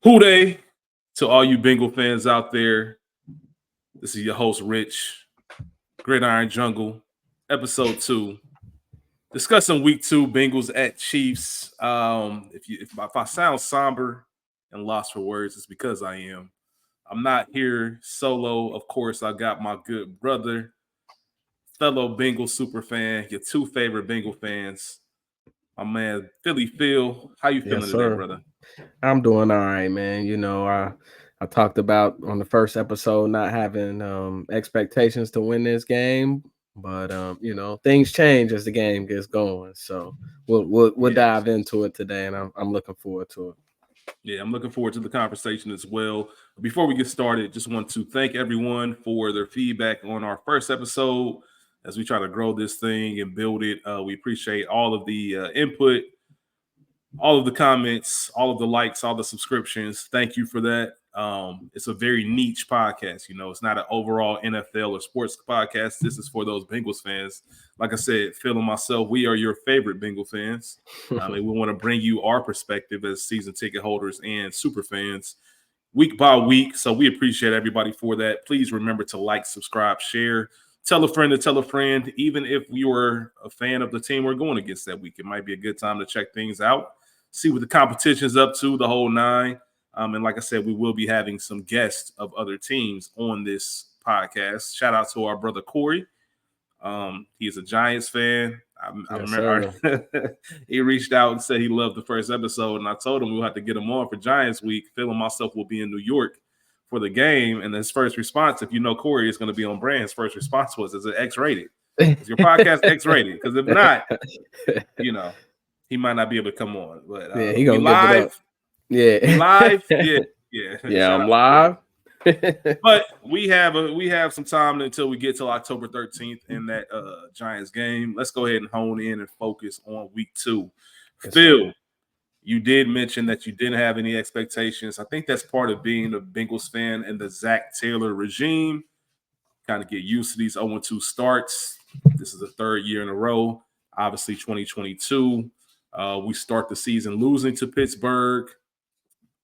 Who Dey to all you Bengal fans out there. This is your host, Rich. Gridiron Jungle, episode 2. Discussing week 2, Bengals at Chiefs. If I sound somber and lost for words, it's because I am. I'm not here solo. Of course, I got my good brother, fellow Bengal super fan, your two favorite Bengal fans. My man, Philly Phil. How you feeling Yes, today, sir. brother? I'm doing all right, man. I talked about on the first episode not having expectations to win this game, but things change as the game gets going. So we'll Yeah. dive into it today, and I'm looking forward to it. Yeah, I'm looking forward to the conversation as well. Before we get started, just want to thank everyone for their feedback on our first episode as we try to grow this thing and build it. We appreciate all of the input, all of the comments, all of the likes, all the subscriptions. Thank you for that. It's a very niche podcast. It's not an overall NFL or sports podcast. This is for those Bengals fans. Like I said, Phil and myself, we are your favorite Bengal fans. And we want to bring you our perspective as season ticket holders and super fans week by week. So we appreciate everybody for that. Please remember to like, subscribe, share, tell a friend to tell a friend. Even if you're a fan of the team we're going against that week, it might be a good time to check things out, see what the competition's up to, the whole nine. And like I said, we will be having some guests of other teams on this podcast. Shout out to our brother Corey. He is a Giants fan. I Yes, remember sir. he reached out and said he loved the first episode, and I told him we'll have to get him on for Giants Week. Phil and myself will be in New York for the game, and his first response, if you know Corey is going to be on brand, his first response was, "Is it X-rated? Is your podcast X-rated? Because if not, he might not be able to come on." But Yeah, he we gonna give it up. live. Yeah, We live. Yeah. yeah. Shout I'm out to Corey. live. But we have some time until we get till October 13th in that Giants game. Let's go ahead and hone in and focus on week 2. Yes, Phil, sir. you did mention that you didn't have any expectations. I think that's part of being a Bengals fan in the Zach Taylor regime. Kind of get used to these 0-2 starts. This is the third year in a row. Obviously, 2022. We start the season losing to Pittsburgh.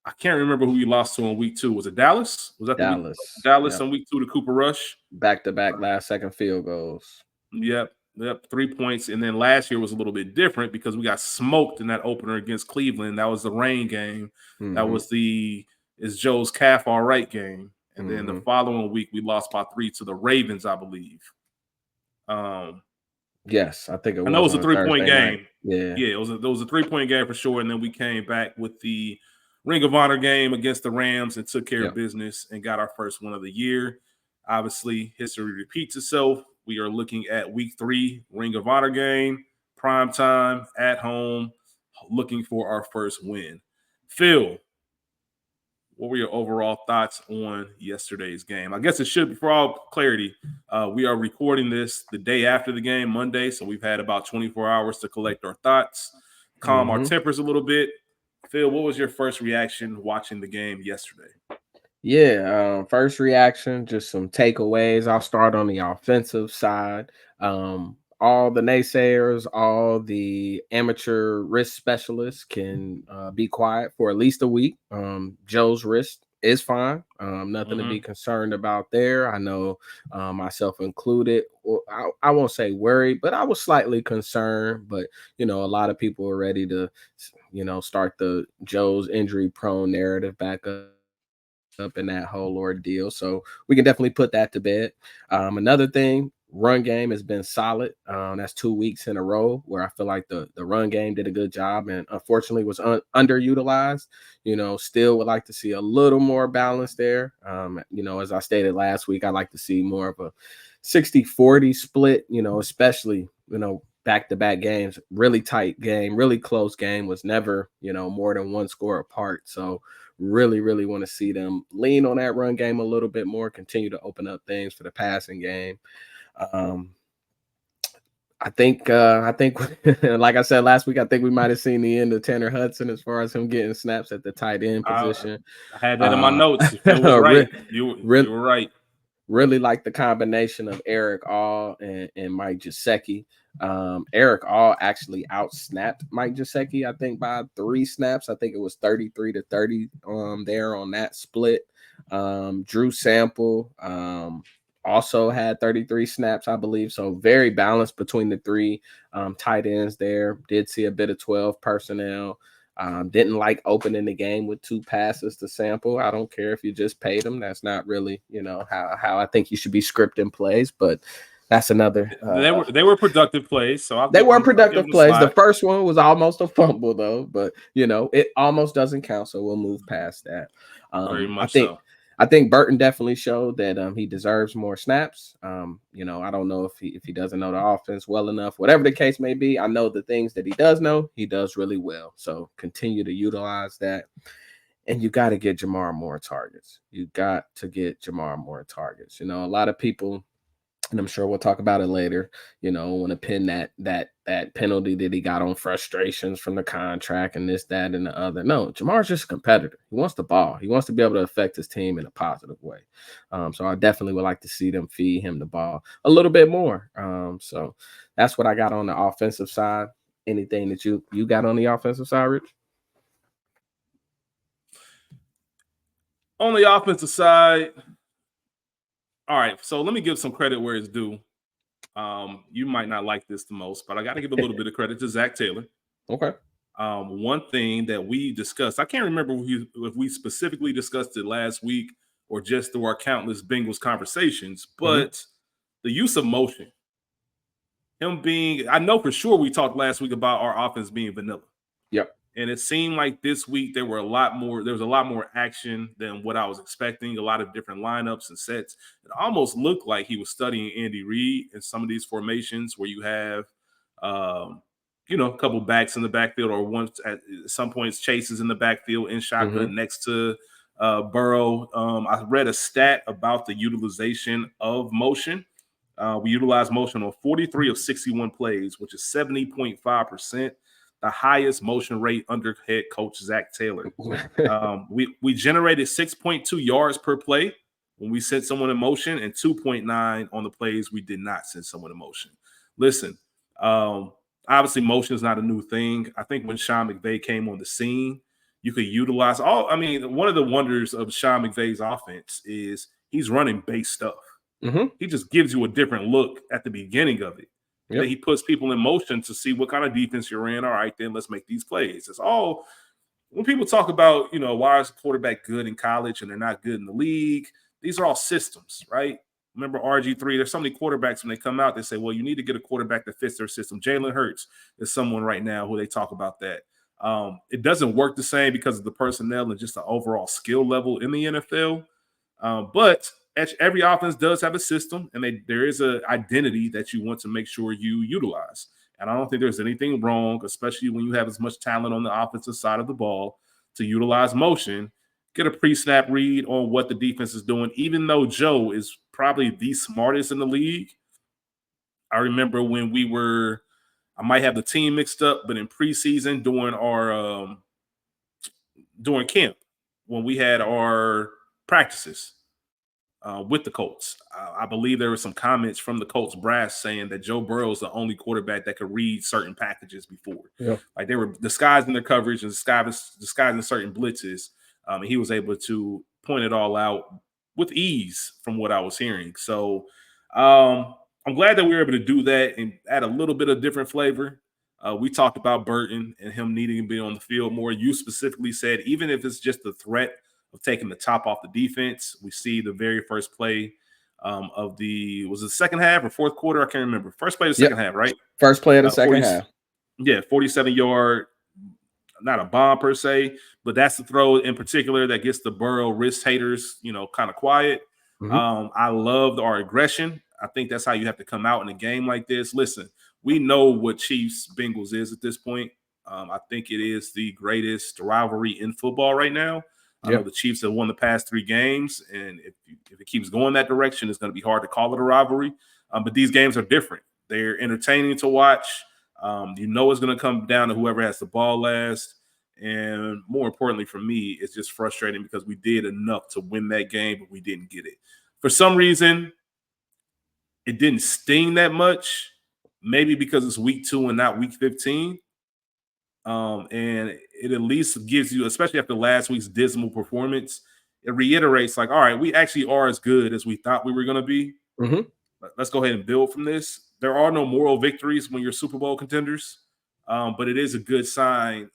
I can't remember who we lost to in week 2. Was it Dallas? Was that the week? Dallas. Dallas Yep. on week 2 to Cooper Rush? Back-to-back last-second field goals. Yep. 3 points. And then last year was a little bit different because we got smoked in that opener against Cleveland. That was the rain game. Mm-hmm. That was is Joe's calf all right game. And then the following week we lost by 3 to the Ravens, I believe. Yes, I think it was. I know it was a 3-point game. Night. Yeah, it was a 3-point game for sure. And then we came back with the Ring of Honor game against the Rams and took care of business and got our first win of the year. Obviously, history repeats itself. We are looking at week 3 Ring of Honor game, prime time, at home, looking for our first win. Phil, what were your overall thoughts on yesterday's game? I guess it should be, for all clarity, we are recording this the day after the game, Monday, so we've had about 24 hours to collect our thoughts, calm our tempers a little bit. Phil, what was your first reaction watching the game yesterday? Yeah, first reaction, just some takeaways. I'll start on the offensive side. All the naysayers, all the amateur risk specialists can be quiet for at least a week. Joe's wrist is fine. Nothing to be concerned about there. I know myself included. I won't say worried, but I was slightly concerned. But, a lot of people are ready to, start the Joe's injury prone narrative back up in that whole ordeal. So we can definitely put that to bed. Another thing, run game has been solid. That's 2 weeks in a row where I feel like the run game did a good job and unfortunately was underutilized. Still would like to see a little more balance there. As I stated last week, I like to see more of a 60-40 split, especially, back-to-back games, really tight game, really close game, was never, more than one score apart. So really, really want to see them lean on that run game a little bit more, continue to open up things for the passing game. I think, like I said last week, I think we might have seen the end of Tanner Hudson as far as him getting snaps at the tight end position. I had that in my notes. Phil was right. You were right. Really like the combination of Eric All and Mike Gesicki. Eric All actually outsnapped Mike Gesicki, I think, by 3 snaps. I think it was 33-30 there on that split. Drew Sample also had 33 snaps, I believe. So very balanced between the 3 tight ends there. Did see a bit of 12 personnel. Didn't like opening the game with 2 passes to Sample. I don't care if you just paid him. That's not really, how I think you should be scripting plays, but that's another. They were productive plays, so They were I'll give productive them a plays. The slide. first one was almost a fumble, though, but it almost doesn't count, so we'll move past that. Very I much think so. I think Burton definitely showed that he deserves more snaps. I don't know if he doesn't know the offense well enough. Whatever the case may be, I know the things that he does know, he does really well. So continue to utilize that. And you got to get Jamar more targets. You got to get Jamar more targets. A lot of people, and I'm sure we'll talk about it later, want to pin that penalty that he got on frustrations from the contract and this, that, and the other. No, Jamar's just a competitor. He wants the ball. He wants to be able to affect his team in a positive way. So I definitely would like to see them feed him the ball a little bit more. So that's what I got on the offensive side. Anything that you got on the offensive side, Rich? On the offensive side, all right, so let me give some credit where it's due. You might not like this the most, but I got to give a little bit of credit to Zach Taylor. Okay. One thing that we discussed, I can't remember if we specifically discussed it last week or just through our countless Bengals conversations, but the use of motion. I know for sure we talked last week about our offense being vanilla. Yep. And it seemed like this week there was a lot more action than what I was expecting, a lot of different lineups and sets. It almost looked like he was studying Andy Reid in some of these formations where you have a couple backs in the backfield, or once at some points Chase is in the backfield in shotgun next to Burrow. I read a stat about the utilization of motion. We utilized motion on 43 of 61 plays, which is 70.5%. The highest motion rate under head coach Zach Taylor. We generated 6.2 yards per play when we sent someone in motion, and 2.9 on the plays we did not send someone in motion. Listen, obviously motion is not a new thing. I think when Sean McVay came on the scene, you could utilize one of the wonders of Sean McVay's offense is he's running base stuff. He just gives you a different look at the beginning of it. Yep. Then he puts people in motion to see what kind of defense you're in. All right, then let's make these plays. It's all when people talk about, why is a quarterback good in college and they're not good in the league? These are all systems, right? Remember RG3, there's so many quarterbacks when they come out, they say, well, you need to get a quarterback that fits their system. Jalen Hurts is someone right now who they talk about that. It doesn't work the same because of the personnel and just the overall skill level in the NFL. But every offense does have a system, and there is an identity that you want to make sure you utilize. And I don't think there's anything wrong, especially when you have as much talent on the offensive side of the ball, to utilize motion, get a pre-snap read on what the defense is doing. Even though Joe is probably the smartest in the league, I remember when I might have the team mixed up, but in preseason during camp, when we had our practices, with the Colts. I believe there were some comments from the Colts brass saying that Joe Burrow is the only quarterback that could read certain packages before. Yeah. Like they were disguising their coverage and disguising certain blitzes. And he was able to point it all out with ease from what I was hearing. So I'm glad that we were able to do that and add a little bit of different flavor. We talked about Burton and him needing to be on the field more. You specifically said, even if it's just the threat of taking the top off the defense. We see the very first play was it the second half or fourth quarter? I can't remember. First play of the second half, right? First play of the second half. Yeah, 47-yard, not a bomb per se, but that's the throw in particular that gets the Burrow wrist haters, kind of quiet. I loved our aggression. I think that's how you have to come out in a game like this. Listen, we know what Chiefs Bengals is at this point. I think it is the greatest rivalry in football right now. I know the Chiefs have won the past 3 games, and if it keeps going that direction, it's going to be hard to call it a rivalry. But these games are different. They're entertaining to watch. It's going to come down to whoever has the ball last. And more importantly for me, it's just frustrating because we did enough to win that game, but we didn't get it. For some reason, it didn't sting that much. Maybe because it's week 2 and not week 15. And it at least gives you, especially after last week's dismal performance, it reiterates like, all right, we actually are as good as we thought we were going to be. Mm-hmm. Let's go ahead and build from this. There are no moral victories when you're Super Bowl contenders, but it is a good sign.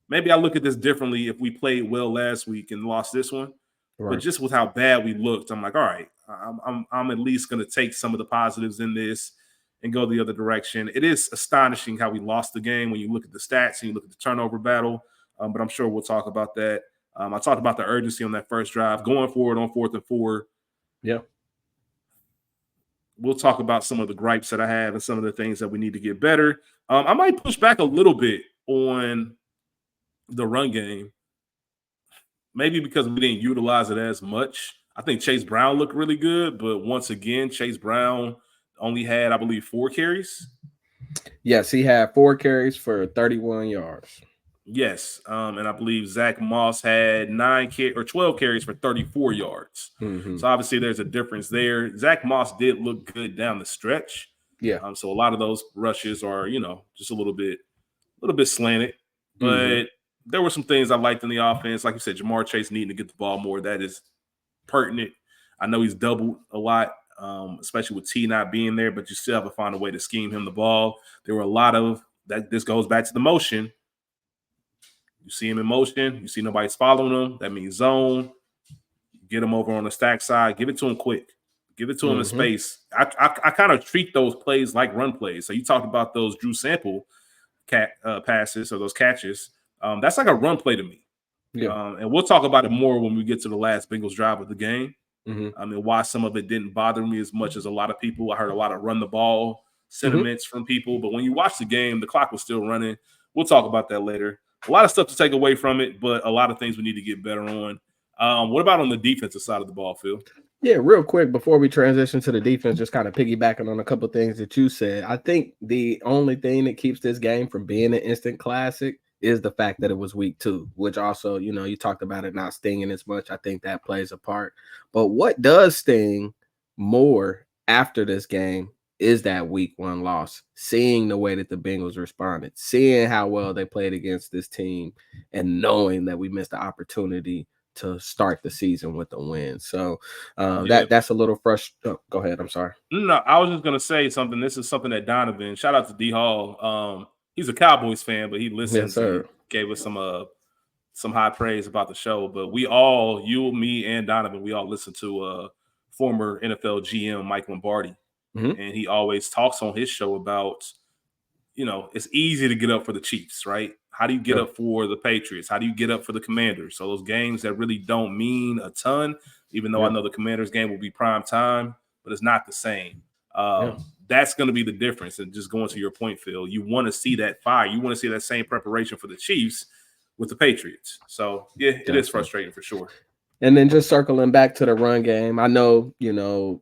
Maybe I look at this differently if we played well last week and lost this one. But Right. just with how bad we looked, I'm like, all right, I'm at least going to take some of the positives in this and go the other direction. It is astonishing how we lost the game when you look at the stats and you look at the turnover battle. But I'm sure we'll talk about that. I talked about the urgency on that first drive, going forward on 4th and 4. Yeah. We'll talk about some of the gripes that I have and some of the things that we need to get better. I might push back a little bit on the run game, maybe because we didn't utilize it as much. I think Chase Brown looked really good, but once again, Chase Brown only had, I believe, 4 carries. Yes, he had 4 carries for 31 yards. Yes, and I believe Zach Moss had 12 carries for 34 yards. Mm-hmm. So obviously, there's a difference there. Zach Moss did look good down the stretch. Yeah. So a lot of those rushes are, just a little bit slanted, but Mm-hmm. there were some things I liked in the offense. Like you said, Jamar Chase needing to get the ball more. That is pertinent. I know he's doubled a lot, especially with T not being there, but you still have to find a way to scheme him the ball. There were a lot of that. This goes back to the motion. You see him in motion. You see nobody's following him. That means zone. Get him over on the stack side. Give it to him quick. Give it to him in space. I kind of treat those plays like run plays. So you talked about those Drew Sample passes or those catches. That's like a run play to me. Yeah. And we'll talk about it more when we get to the last Bengals drive of the game. Mm-hmm. I mean, why some of it didn't bother me as much as a lot of people. I heard a lot of run the ball sentiments from people. But when you watch the game, the clock was still running. We'll talk about that later. A lot of stuff to take away from it, but a lot of things we need to get better on. What about on the defensive side of the ball, Phil? Yeah, real quick before we transition to the defense, just kind of piggybacking on a couple of things that you said. I think the only thing that keeps this game from being an instant classic is the fact that it was week 2, which also, you talked about it not stinging as much. I think that plays a part. But what does sting more after this game is that week 1 loss, seeing the way that the Bengals responded, seeing how well they played against this team, and knowing that we missed the opportunity to start the season with a win. So that's a little frustrating. Oh, go ahead. I'm sorry. No, I was just gonna say something. This is something that Donovan. Shout out to D Hall. He's a Cowboys fan, but he listens and gave us some high praise about the show. But we all, you, me, and Donovan, we all listen to former NFL GM Mike Lombardi, and he always talks on his show about, it's easy to get up for the Chiefs, right? How do you get up for the Patriots? How do you get up for the Commanders? So those games that really don't mean a ton, even though I know the Commanders game will be prime time, but it's not the same. That's going to be the difference. And just going to your point, Phil, you want to see that fire. You want to see that same preparation for the Chiefs with the Patriots. So, yeah, it is frustrating for sure. And then just circling back to the run game, I know,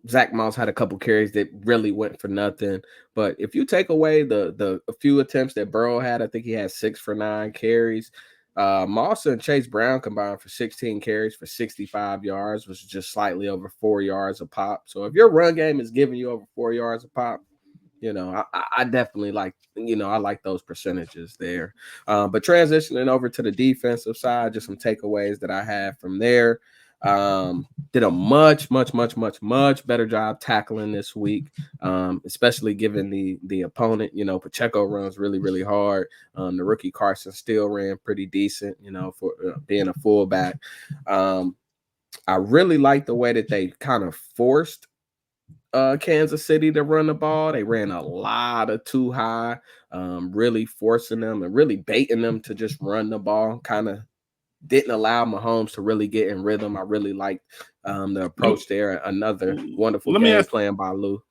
Zach Moss had a couple carries that really went for nothing. But if you take away the few attempts that Burrow had, I think he had 6 for 9 carries. Moss and Chase Brown combined for 16 carries for 65 yards, which is just slightly over 4 yards a pop. So if your run game is giving you over 4 yards a pop, I definitely like, I like those percentages there. But transitioning over to the defensive side, just some takeaways that I have from there. Did a much better job tackling this week, especially given the opponent. Pacheco runs really hard. The rookie Carson still ran pretty decent, for being a fullback. I really like the way that they kind of forced Kansas City to run the ball. They ran a lot of too high, really forcing them and really baiting them to just run the ball. Kind of didn't allow Mahomes to really get in rhythm. I really liked the approach there. Another wonderful game plan by Lou.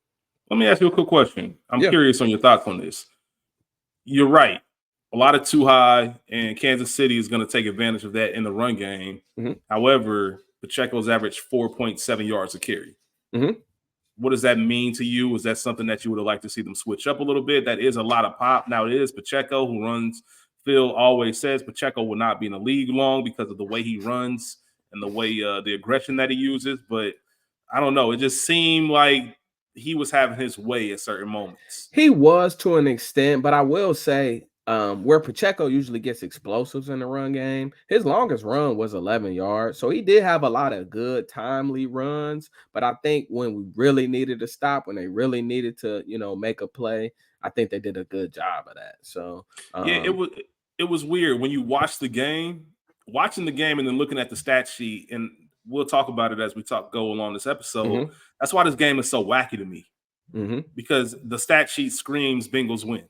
Let me ask you a quick question. I'm curious on your thoughts on this. You're right. A lot of too high, and Kansas City is going to take advantage of that in the run game. However, Pacheco's averaged 4.7 yards a carry. What does that mean to you? Is that something that you would have liked to see them switch up a little bit? That is a lot of pop. Now, it is Pacheco who runs. Phil always says Pacheco will not be in the league long because of the way he runs and the way the aggression that he uses. But I don't know. It just seemed like he was having his way at certain moments. He was to an extent, but I will say, where Pacheco usually gets explosives in the run game, his longest run was 11 yards. So he did have a lot of good timely runs. But I think when we really needed to stop, when they really needed to, make a play, I think they did a good job of that. So Yeah, it was weird when you watching the game and then looking at the stat sheet, and we'll talk about it as we go along this episode. mhm, That's why this game is so wacky to me, mhm. because the stat sheet screams Bengals win.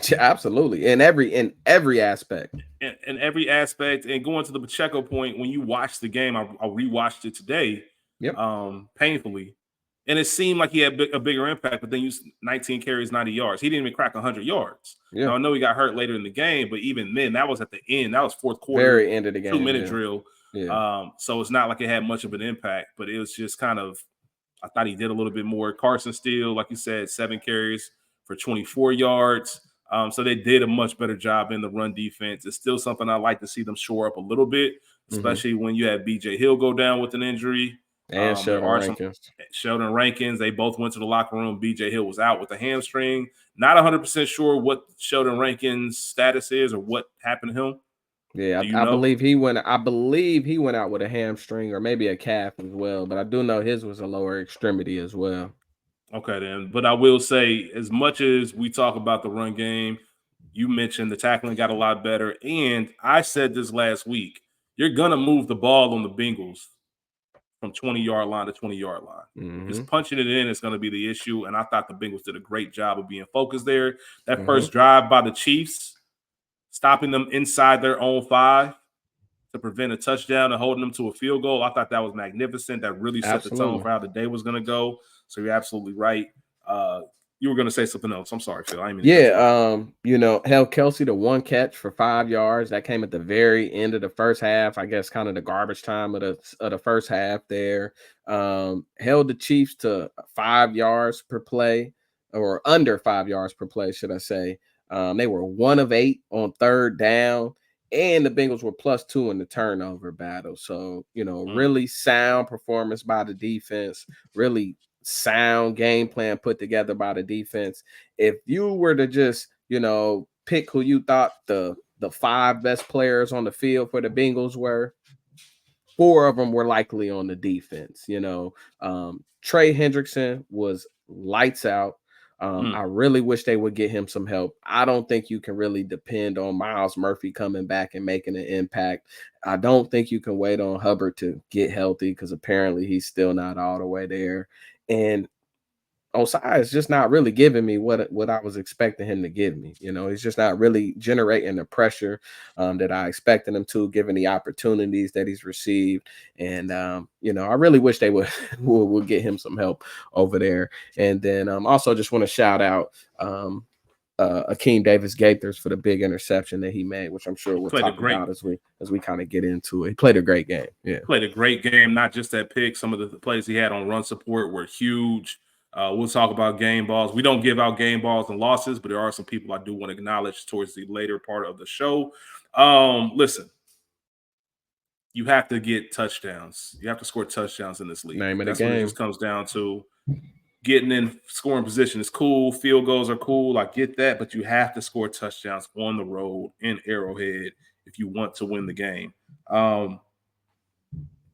Yeah, absolutely. In every aspect. In every aspect. And going to the Pacheco point, when you watch the game, I rewatched it today, Yep. painfully, and it seemed like he had a bigger impact. But then you 19 carries, 90 yards. He didn't even crack 100 yards. Yeah. Now I know he got hurt later in the game, but even then, that was at the end. That was fourth quarter, Very end of the game. 2 minute Yeah. drill. Yeah. So it's not like it had much of an impact, but it was just kind of. I thought he did a little bit more. Carson Steele, like you said, 7 carries for 24 yards. So they did a much better job in the run defense. It's still something I like to see them shore up a little bit, Mhm. especially when you have BJ Hill go down with an injury. And There Sheldon are some Rankins. Sheldon Rankins. They both went to the locker room. BJ Hill was out with a hamstring. Not 100% sure what Sheldon Rankins' status is or what happened to him. Yeah, Do you I know? believe he went. I believe he went out with a hamstring or maybe a calf as well. But I do know his was a lower extremity as well. Okay, then. But I will say, as much as we talk about the run game, you mentioned the tackling got a lot better. And I said this last week, you're going to move the ball on the Bengals from 20-yard line to 20-yard line. Just Hmm. punching it in is going to be the issue. And I thought the Bengals did a great job of being focused there. That Hmm. first drive by the Chiefs, stopping them inside their own 5 to prevent a touchdown and holding them to a field goal. I thought that was magnificent. That really set the tone Absolutely. for how the day was going to go. So you're absolutely right. Uh, you were going to say something else. I'm sorry, Phil. I didn't mean to cut you off. Yeah, held Kelsey to 1 catch for 5 yards. That came at the very end of the first half. I guess kind of the garbage time of the first half there. Held the Chiefs to 5 yards per play, or under 5 yards per play, should I say. They were 1 of 8 on third down, and the Bengals were +2 in the turnover battle. So, Mm. really sound performance by the defense, really sound game plan put together by the defense. If you were to just, pick who you thought the 5 best players on the field for the Bengals were, 4 of them were likely on the defense. Trey Hendrickson was lights out. Mm. I really wish they would get him some help. I don't think you can really depend on Miles Murphy coming back and making an impact. I don't think you can wait on Hubbard to get healthy, because apparently he's still not all the way there. And Osai is just not really giving me what I was expecting him to give me. He's just not really generating the pressure that I expected him to, given the opportunities that he's received. And I really wish they would would get him some help over there. And then also just want to shout out Akeem Davis Gaithers for the big interception that he made, which I'm sure we'll Played a talk great about as we kind of get into it. He played a great game. Yeah. Played a great game. Not just that pick. Some of the plays he had on run support were huge. We'll talk about game balls. We don't give out game balls and losses, but there are some people I do want to acknowledge towards the later part of the show. Listen, you have to get touchdowns. You have to score touchdowns in this league. Name of the That's what it game. just comes down to. Getting in scoring position is cool. Field goals are cool. I get that, but you have to score touchdowns on the road in Arrowhead if you want to win the game.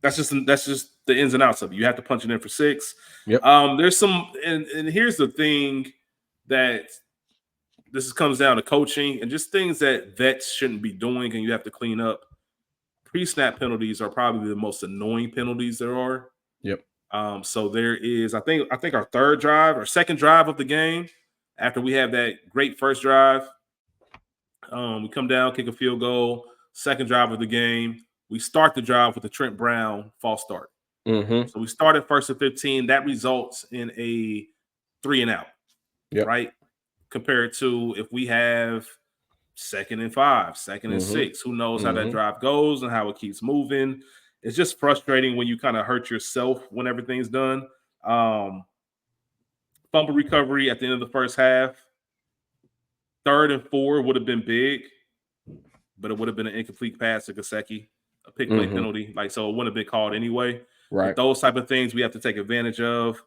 That's just the ins and outs of it. You have to punch it in for 6. Yep. There's some, and here's the thing that comes down to coaching and just things that vets shouldn't be doing, and you have to clean up. Pre-snap penalties are probably the most annoying penalties there are. Yep. So there is, I think our third drive or second drive of the game, after we have that great first drive, we come down, kick a field goal. Second drive of the game, we start the drive with a Trent Brown false start. Mm-hmm. So we started first and 15. That results in a 3 and out, Yep. right? Compared to if we have second and 5, second and Mm-hmm. 6. Who knows how that Mm-hmm. drive goes and how it keeps moving. It's just frustrating when you kind of hurt yourself when everything's done. Fumble recovery at the end of the first half. 3rd and 4 would have been big, but it would have been an incomplete pass to Gesicki, a pick play Mm-hmm. penalty. So it wouldn't have been called anyway. With Right. those type of things, we have to take advantage of.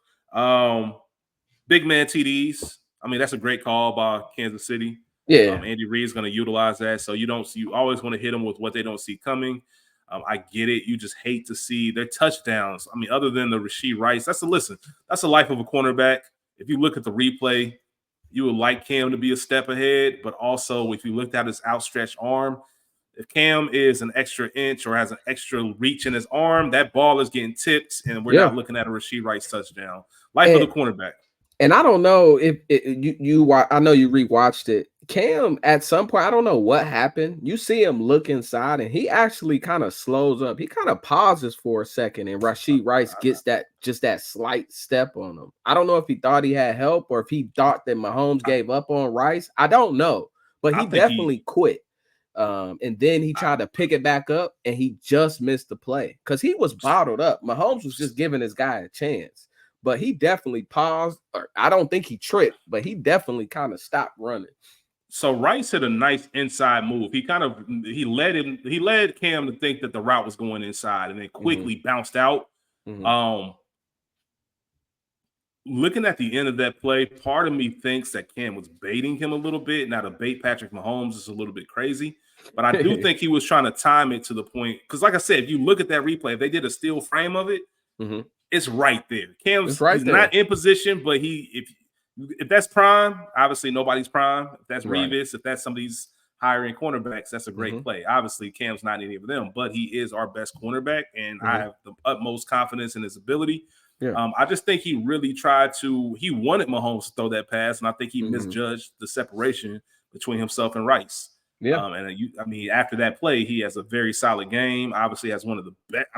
Big man TDs. I mean, that's a great call by Kansas City. Yeah. Andy Reid's going to utilize that. So you always want to hit them with what they don't see coming. I get it. You just hate to see their touchdowns. I mean, other than the Rashee Rice, that's the life of a cornerback. If you look at the replay, you would like Cam to be a step ahead, but also if you looked at his outstretched arm, if Cam is an extra inch or has an extra reach in his arm, that ball is getting tipped, and we're Yeah. not looking at a Rashee Rice touchdown. Life of the And cornerback. And I don't know if I know you rewatched it. Cam at some point, I don't know what happened. You see him look inside, and he actually kind of slows up. He kind of pauses for a second, and Rashee Rice gets that slight step on him. I don't know if he thought he had help or if he thought that Mahomes gave up on Rice. I don't know, but I he think he. definitely quit. And then he tried to pick it back up, and he just missed the play because he was bottled up. Mahomes was just giving this guy a chance. But he definitely paused, or I don't think he tripped, but he definitely kind of stopped running. So Rice hit a nice inside move. He led Cam to think that the route was going inside, and then quickly bounced out. Looking at the end of that play, part of me thinks that Cam was baiting him a little bit. Now, to bait Patrick Mahomes is a little bit crazy, but I do think he was trying to time it to the point. Because, like I said, if you look at that replay, if they did a still frame of it, it's right there. He's not in position, but if that's prime, obviously nobody's prime. If that's Revis, if that's some of these higher end cornerbacks, that's a great play. Obviously, Cam's not any of them, but he is our best cornerback, and I have the utmost confidence in his ability. Yeah. I just think he really he wanted Mahomes to throw that pass, and I think he misjudged the separation between himself and Rice. Yeah. After that play, he has a very solid game. Obviously, has one of the best.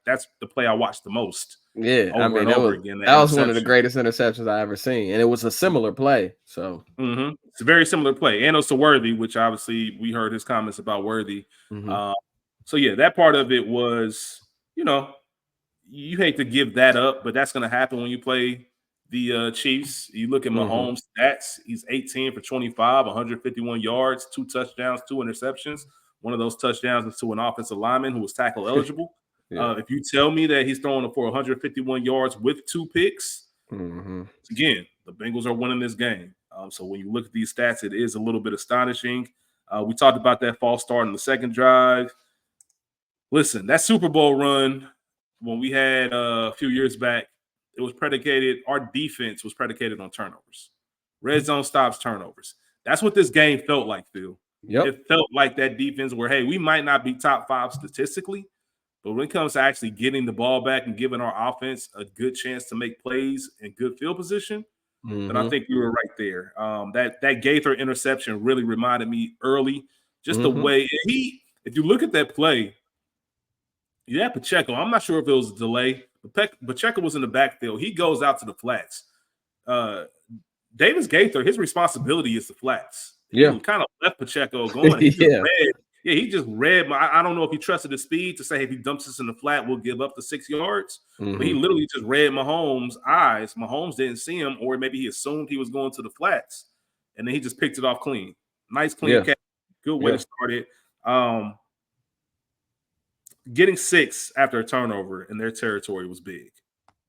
That's the play I watched the most. Yeah, over and over again. That was one of the greatest interceptions I ever seen, and it was a similar play. So it's a very similar play, and it's to Worthy, which obviously we heard his comments about Worthy. So yeah, that part of it was, you hate to give that up, but that's going to happen when you play the Chiefs. You look at Mahomes' stats; he's 18 for 25, 151 yards, 2 touchdowns, 2 interceptions. One of those touchdowns is to an offensive lineman who was tackle eligible. If you tell me that he's throwing for 151 yards with 2 picks, again, the Bengals are winning this game. So when you look at these stats, it is a little bit astonishing. We talked about that false start in the second drive. Listen, that Super Bowl run when we had a few years back, our defense was predicated on turnovers. Red zone stops, turnovers. That's what this game felt like, Phil. It felt like that defense where, hey, we might not be top 5 statistically, but when it comes to actually getting the ball back and giving our offense a good chance to make plays in good field position, then I think we were right there. That Gaither interception really reminded me early, just the way if you look at that play, Pacheco. I'm not sure if it was a delay, but Pacheco was in the backfield. He goes out to the flats. Davis Gaither, his responsibility is the flats. He kind of left Pacheco going. He just read. I don't know if he trusted the speed to say if he dumps us in the flat, we'll give up the 6 yards. But he literally just read Mahomes' eyes. Mahomes didn't see him, or maybe he assumed he was going to the flats, and then he just picked it off clean. Nice, clean catch. Good way to start it. Getting 6 after a turnover in their territory was big.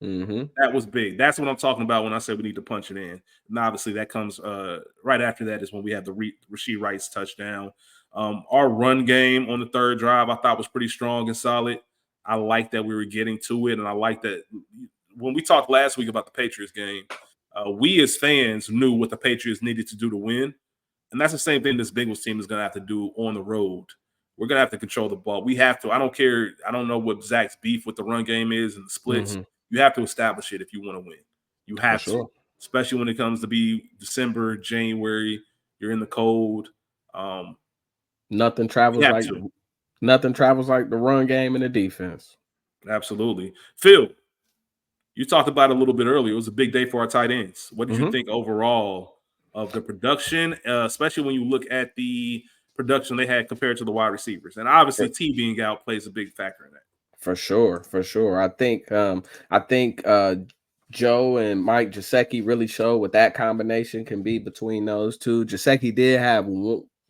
That was big. That's what I'm talking about when I say we need to punch it in. And obviously that comes right after that is when we have the Rashee Rice touchdown. Our run game on the third drive I thought was pretty strong and solid. I like that we were getting to it, and I like that when we talked last week about the Patriots game, we as fans knew what the Patriots needed to do to win. And that's the same thing this Bengals team is going to have to do on the road. We're going to have to control the ball. We have to. I don't care. I don't know what Zach's beef with the run game is and the splits. You have to establish it if you want to win. You have to, especially when it comes to be December, January. You're in the cold. Nothing travels like the run game and the defense. Absolutely. Phil, you talked about it a little bit earlier. It was a big day for our tight ends. What did you think overall of the production, especially when you look at the production they had compared to the wide receivers? And obviously T being out plays a big factor in that. For sure. I think Joe and Mike Gesicki really showed what that combination can be between those two. Gesicki did have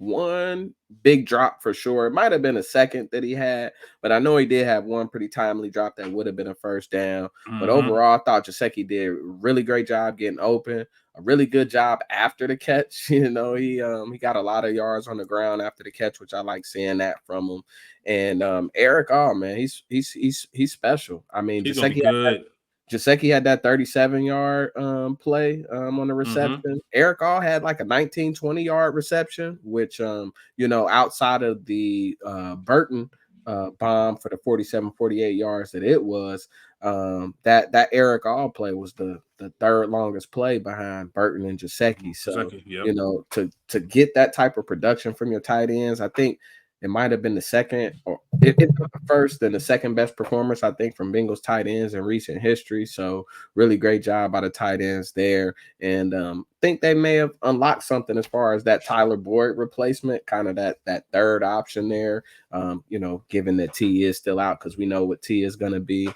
one big drop for sure. It might have been a second that he had, but I know he did have one pretty timely drop that would have been a first down. But Mm-hmm. overall, I thought Gesicki did a really great job getting open, a really good job after the catch. He got a lot of yards on the ground after the catch, which I like seeing that from him. And Eric, oh man, he's special. I mean, He's gonna be good. Gesicki had that 37-yard play on the Mm-hmm. reception. Eric All had like a 19, 20-yard reception, which outside of the Burton bomb for the 47, 48 yards that it was, that Eric All play was the third longest play behind Burton and Gesicki. So, Exactly. Yep. to get that type of production from your tight ends, I think it might have been the second, or if not the first, then the second best performance, I think, from Bengals tight ends in recent history. So really great job by the tight ends there. And think they may have unlocked something as far as that Tyler Boyd replacement, kind of that third option there. Given that T is still out, because we know what T is going to be.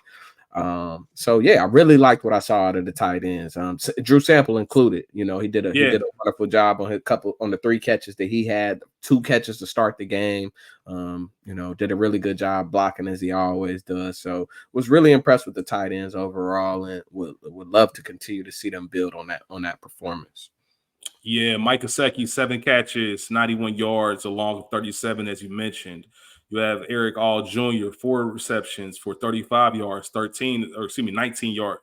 So yeah, I really liked what I saw out of the tight ends. Drew Sample included. He did Yeah. a wonderful job on the 3 catches that he had, 2 catches to start the game. Did a really good job blocking as he always does. So was really impressed with the tight ends overall, and would love to continue to see them build on that performance. Yeah, Mike Gesicki, 7 catches, 91 yards, along with 37, as you mentioned. You have Eric All Jr., 4 receptions for 35 yards, 19 yards.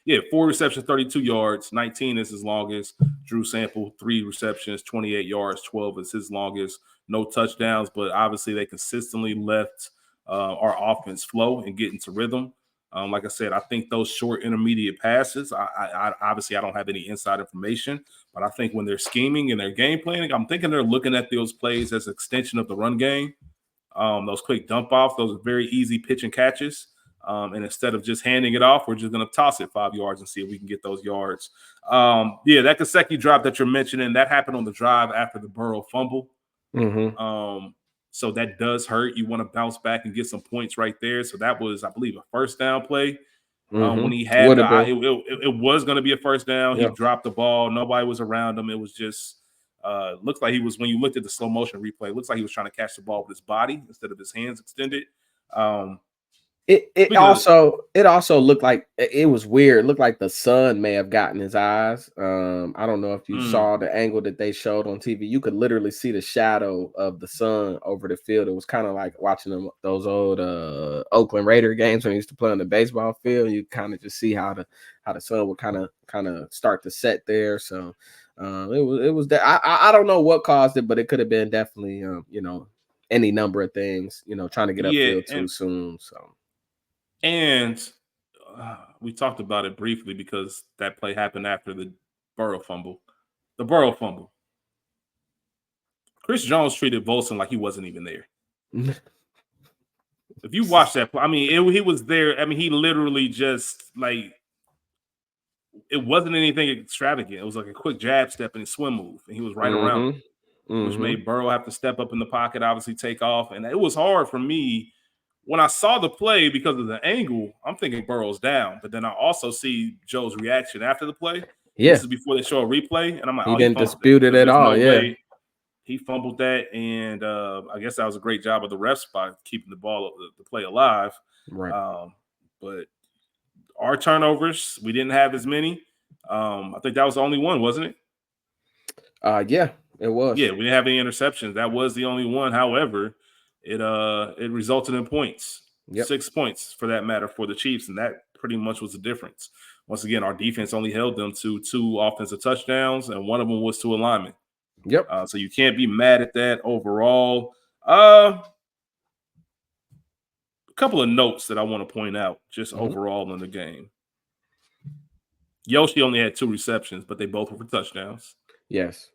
Yeah, 4 receptions, 32 yards, 19 is his longest. Drew Sample, 3 receptions, 28 yards, 12 is his longest. No touchdowns, but obviously they consistently left our offense flow and get into rhythm. Like I said, I think those short intermediate passes, I obviously I don't have any inside information, but I think when they're scheming and they're game planning, I'm thinking they're looking at those plays as an extension of the run game. Those quick dump offs, those are very easy pitch and catches. And instead of just handing it off, we're just going to toss it 5 yards and see if we can get those yards. That Gesicki drop that you're mentioning, that happened on the drive after the Burrow fumble. Mm-hmm. So that does hurt. You want to bounce back and get some points right there. So that was, I believe, a first down play. When he Mm-hmm. had Would have been. it was going to be a first down. He Yep. dropped the ball. Nobody was around him. It was just looks like he was, when you looked at the slow motion replay, it looks like he was trying to catch the ball with his body instead of his hands extended. It also looked like it was weird. It looked like the sun may have gotten his eyes. I don't know if you saw the angle that they showed on TV. You could literally see the shadow of the sun over the field. It was kind of like watching those old Oakland Raider games when he used to play on the baseball field. You kind of just see how the sun would kind of start to set there. So it was that I don't know what caused it, but it could have been definitely any number of things. Trying to get Yeah, upfield too soon. So. and we talked about it briefly because that play happened after the Burrow fumble. The Burrow fumble. Chris Jones treated Volson like he wasn't even there. If you watch that play, I mean, he was there. I mean, he literally just like, it wasn't anything extravagant. It was like a quick jab step and a swim move, and he was right around him, which made Burrow have to step up in the pocket, obviously take off. And it was hard for me when I saw the play because of the angle. I'm thinking Burrow's down, but then I also see Joe's reaction after the play. Yeah, This is before they show a replay, and I'm like, he oh, he didn't fumbled it dispute it because at there's all. no Yeah, way he fumbled that. And I guess that was a great job of the refs by keeping the play alive. right. But our turnovers, we didn't have as many. I think that was the only one, wasn't it? Yeah, it was. Yeah, we didn't have any interceptions. That was the only one. However, it resulted in points. Yep. 6 points for that matter for the Chiefs, and that pretty much was the difference. Once again, our defense only held them to 2 offensive touchdowns, and one of them was to a lineman. Yep. So you can't be mad at that overall. A couple of notes that I want to point out just overall in the game. Yoshi only had 2 receptions, but they both were for touchdowns. Yes.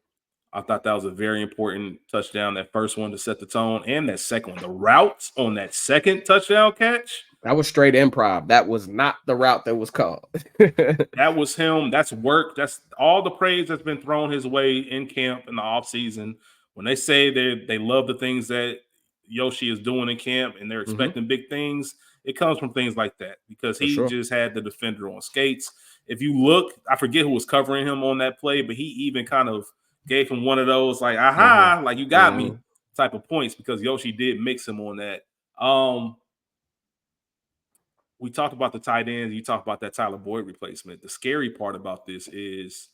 I thought that was a very important touchdown, that first one to set the tone, and that second one. The route on that second touchdown catch. That was straight improv. That was not the route that was called. That was him. That's work. That's all the praise that's been thrown his way in camp in the offseason. When they say they love the things that Yoshi is doing in camp and they're expecting big things, it comes from things like that because he just had the defender on skates. If you look, I forget who was covering him on that play, but he even kind of gave him one of those like, Mhm. aha, like you got me Mhm. type of points because Yoshi did mix him on that. We talked about the tight ends. You talked about that Tyler Boyd replacement. The scary part about this is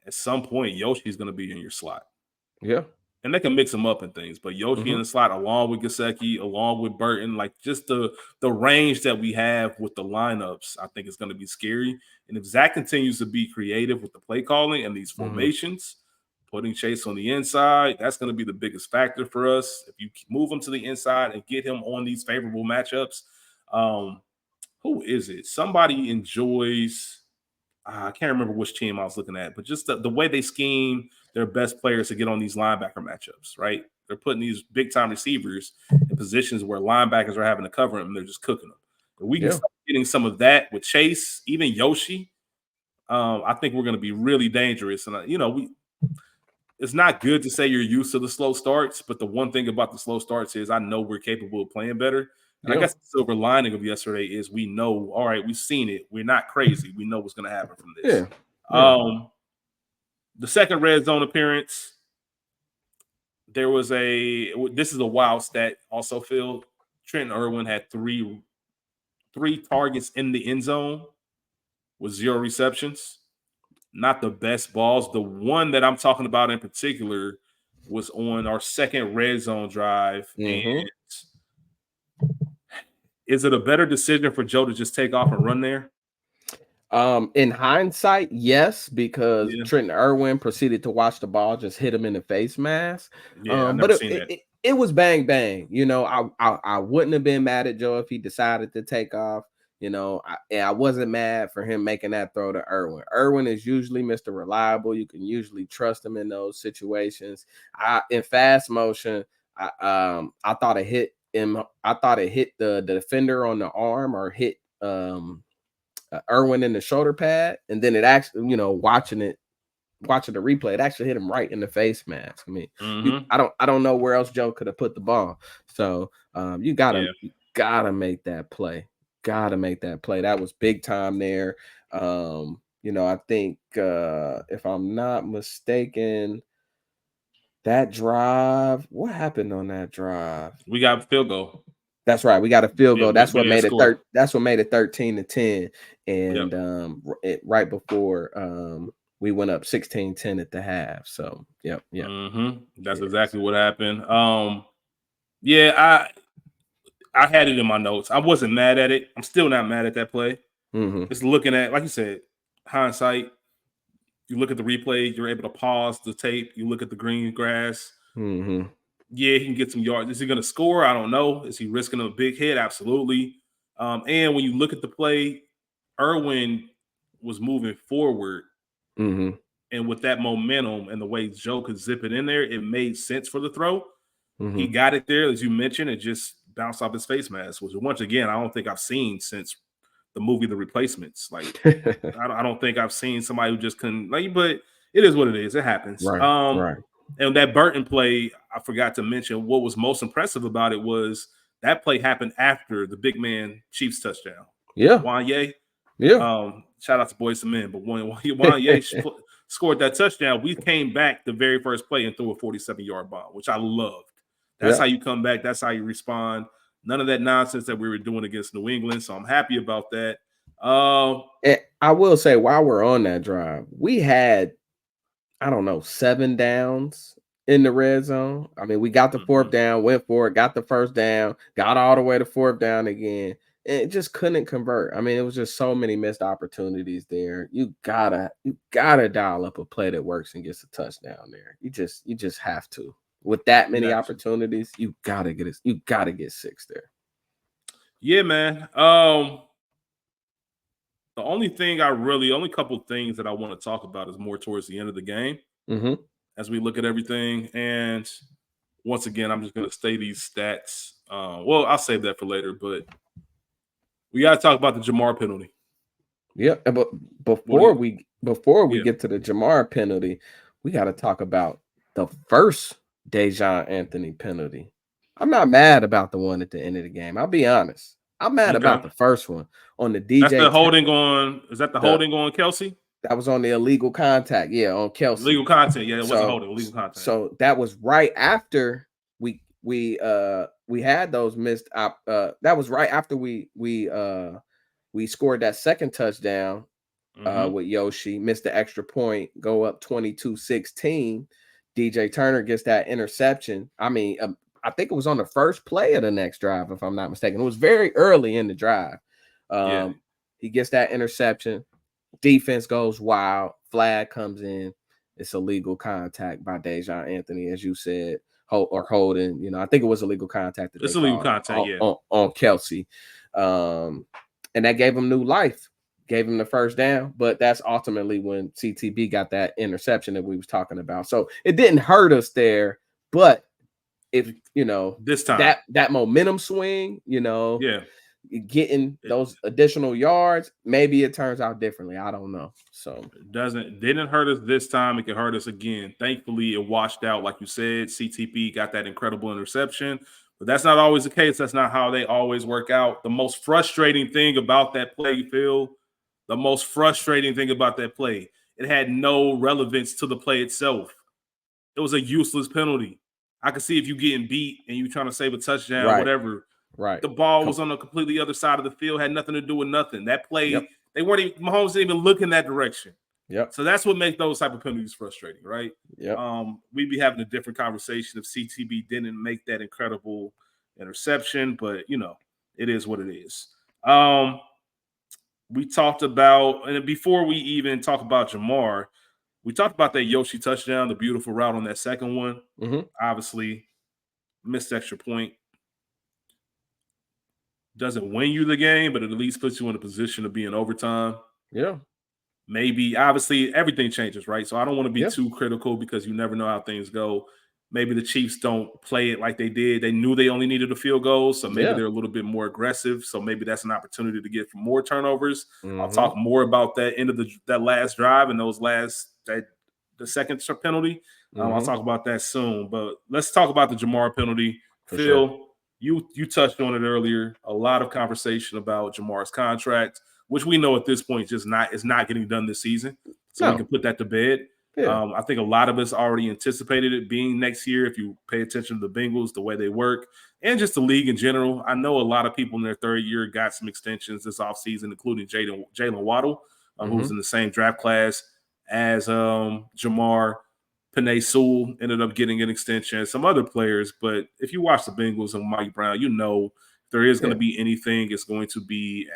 at some point Yoshi's going to be in your slot. Yeah. And they can mix them up and things, but Yoshi in Mhm. the slot along with Gesicki, along with Burton, like just the range that we have with the lineups, I think is going to be scary. And if Zach continues to be creative with the play calling and these Mhm. formations, putting Chase on the inside, that's going to be the biggest factor for us. If you move him to the inside and get him on these favorable matchups, who is it? Somebody enjoys. I can't remember which team I was looking at, but just the way they scheme their best players to get on these linebacker matchups, right? They're putting these big time receivers in positions where linebackers are having to cover them and they're just cooking them. If we can Yeah. start getting some of that with Chase, even Yoshi, I think we're going to be really dangerous. And, it's not good to say you're used to the slow starts, but the one thing about the slow starts is I know we're capable of playing better. And I Yeah. guess the silver lining of yesterday is we know, all right, we've seen it. We're not crazy. We know what's going to happen from this. Yeah. Yeah. The second red zone appearance, there was this is a wild stat also, Phil. Trenton Irwin had three targets in the end zone with 0 receptions. Not the best balls. The one that I'm talking about in particular was on our second red zone drive. And Mhm. is it a better decision for Joe to just take off and run there? In hindsight, yes, because Yeah. Trenton Irwin proceeded to watch the ball just hit him in the face mask. Yeah, I But never it, seen it, that. it it was bang bang. I wouldn't have been mad at Joe if he decided to take off. And I wasn't mad for him making that throw to Irwin. Irwin is usually Mr. Reliable. You can usually trust him in those situations. In fast motion, I thought it hit him. I thought it hit the defender on the arm or hit Irwin in the shoulder pad, and then it actually, watching the replay, it actually hit him right in the face mask. I mean, Mm-hmm. I don't know where else Joe could have put the ball. So Yeah. you gotta make that play. Gotta make that play. That was big time there. I think if I'm not mistaken, that drive, what happened on that drive? We got a field goal. That's right. We got a field Yeah, goal. we didn't score. That's what made it 13-10. Yep. And right before we went up 16-10 at the half. So yep. Mm-hmm. That's Yes. exactly what happened. Yeah, I had it in my notes. I wasn't mad at it. I'm still not mad at that play. Mm-hmm. Just looking at, like you said, hindsight. You look at the replay, you're able to pause the tape. You look at the green grass. Mm-hmm. Yeah, he can get some yards. Is he going to score? I don't know. Is he risking a big hit? Absolutely. And when you look at the play, Irwin was moving forward. Mm-hmm. And with that momentum and the way Joe could zip it in there, it made sense for the throw. He Mm-hmm. got it there, as you mentioned, it just bounced off his face mask, which once again, I don't think I've seen since the movie The Replacements. Like, I don't think I've seen somebody who just couldn't, like, but it is what it is. It happens. Right. Right. And that Burton play, I forgot to mention what was most impressive about it was that play happened after the big man Chiefs touchdown. Yeah. Wanye, Yeah. shout out to Boys and Men, but when Wanye scored that touchdown, we came back the very first play and threw a 47-yard bomb, which I loved. That's Yeah. how you come back. That's how you respond. None of that nonsense that we were doing against New England. So I'm happy about that. And I will say, while we're on that drive, we had, I don't know, 7 downs in the red zone. I mean, we got the fourth down, went for it, got the first down, got all the way to fourth down again, and it just couldn't convert. I mean, it was just so many missed opportunities there. You gotta dial up a play that works and gets a touchdown there. You just have to. With that You many got to. opportunities, you gotta get 6 there. Yeah, man. The only couple things that I want to talk about is more towards the end of the game Mm-hmm. as we look at everything. And once again, I'm just going to say these stats. Well, I'll save that for later, but we got to talk about the Jamar penalty. Yeah, but What do you? before we Yeah, get to the Jamar penalty, we got to talk about the first Dejan Anthony penalty. I'm not mad about the one at the end of the game. I'll be honest. I'm mad about okay. the first one on the That's DJ the holding on. Is that the the holding on Kelsey? That was on the illegal contact, yeah, on Kelsey. Illegal content. Yeah, it wasn't So holding. Illegal content. so that was right after we had those missed that was right after we scored that second touchdown with Yoshi, missed the extra point, go up 22-16. DJ Turner gets that interception. I mean, I think it was on the first play of the next drive, if I'm not mistaken. It was very early in the drive. Yeah. He gets that interception. Defense goes wild. Flag comes in. It's illegal contact by Dejon Anthony, as you said, or holding. You know, I think it was illegal contact that they It's illegal called contact. Yeah. on Kelsey, and that gave him new life. Gave him the first down, but that's ultimately when CTB got that interception that we was talking about. So it didn't hurt us there, but if you know this time that momentum swing, you know, yeah, getting those additional yards, maybe it turns out differently. I don't know. So it didn't hurt us this time. It can hurt us again. Thankfully, it washed out, like you said. CTP got that incredible interception, but that's not always the case. That's not how they always work out. The most frustrating thing about that play, Phil, it had no relevance to the play itself. It was a useless penalty. I could see if you getting beat and you trying to save a touchdown, right. whatever. Right. The ball was on the completely other side of the field, had nothing to do with nothing. That play, Yep. they weren't even, Mahomes didn't even look in that direction. Yep. So that's what makes those type of penalties frustrating, right? Yep. We'd be having a different conversation if CTB didn't make that incredible interception, but you know, it is what it is. We talked about, and before we even talk about Jamar, we talked about that Yoshi touchdown, the beautiful route on that second one. Obviously, missed extra point. Doesn't win you the game, but it at least puts you in a position to be in overtime. Yeah. Maybe, obviously, everything changes, right? So I don't want to be too critical because you never know how things go. Maybe the Chiefs don't play it like they did. They knew they only needed a field goal, so maybe they're a little bit more aggressive. So maybe that's an opportunity to get more turnovers. I'll talk more about that end of that last drive and the second penalty. I'll talk about that soon. But let's talk about the Jamar penalty. For Phil, sure. you touched on it earlier. A lot of conversation about Jamar's contract, which we know at this point is not getting done this season. So we can put that to bed. Yeah. I think a lot of us already anticipated it being next year if you pay attention to the Bengals, the way they work, and just the league in general. I know a lot of people in their third year got some extensions this offseason, including Jalen Waddle, who was in the same draft class as Jamar. Penei Sewell ended up getting an extension, some other players. But if you watch the Bengals and Mike Brown, you know if there is going to be anything, it's going to be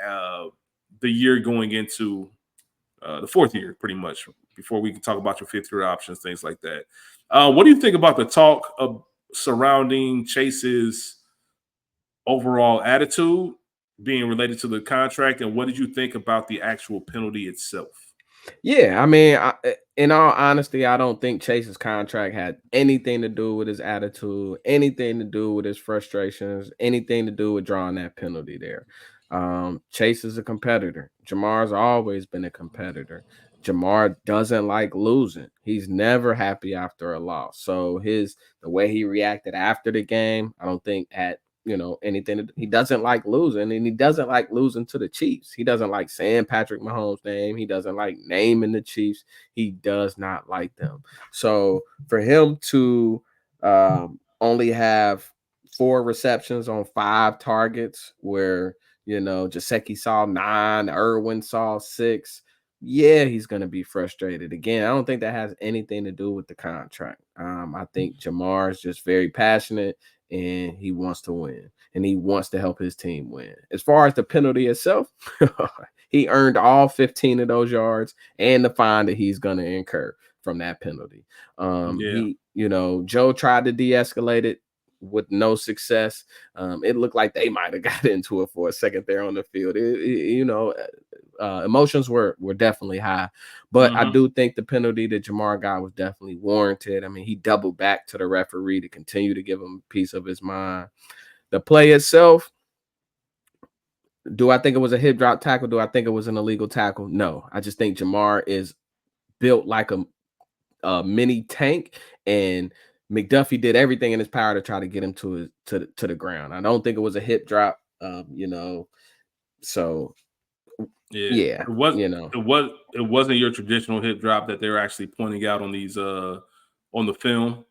the year going into the fourth year, pretty much, before we can talk about your fifth-year options, things like that. What do you think about the talk of surrounding Chase's overall attitude being related to the contract, and what did you think about the actual penalty itself? Yeah, I mean, in all honesty, I don't think Chase's contract had anything to do with his attitude, anything to do with his frustrations, anything to do with drawing that penalty there. Chase is a competitor. Jamar's always been a competitor. Jamar doesn't like losing. He's never happy after a loss. So the way he reacted after the game, I don't think had anything. He doesn't like losing, and he doesn't like losing to the Chiefs. He doesn't like saying Patrick Mahomes' name. He doesn't like naming the Chiefs. He does not like them. So for him to only have 4 receptions on 5 targets, where Gesicki saw 9, Irwin saw 6. Yeah, he's going to be frustrated again. I don't think that has anything to do with the contract. I think Jamar is just very passionate, and he wants to win, and he wants to help his team win. As far as the penalty itself, he earned all 15 of those yards and the fine that he's going to incur from that penalty. Joe tried to de-escalate it with no success. It looked like they might have got into it for a second there on the field. Emotions were definitely high, but I do think the penalty that Jamar got was definitely warranted. I mean, he doubled back to the referee to continue to give him a piece of his mind. The play itself, do I think it was a hip drop tackle? Do I think it was an illegal tackle? No, I just think Jamar is built like a mini tank, and McDuffie did everything in his power to try to get him to the ground. I don't think it was a hip drop, so Yeah, Yeah, it was you know. it wasn't your traditional hip drop that they were actually pointing out on these on the film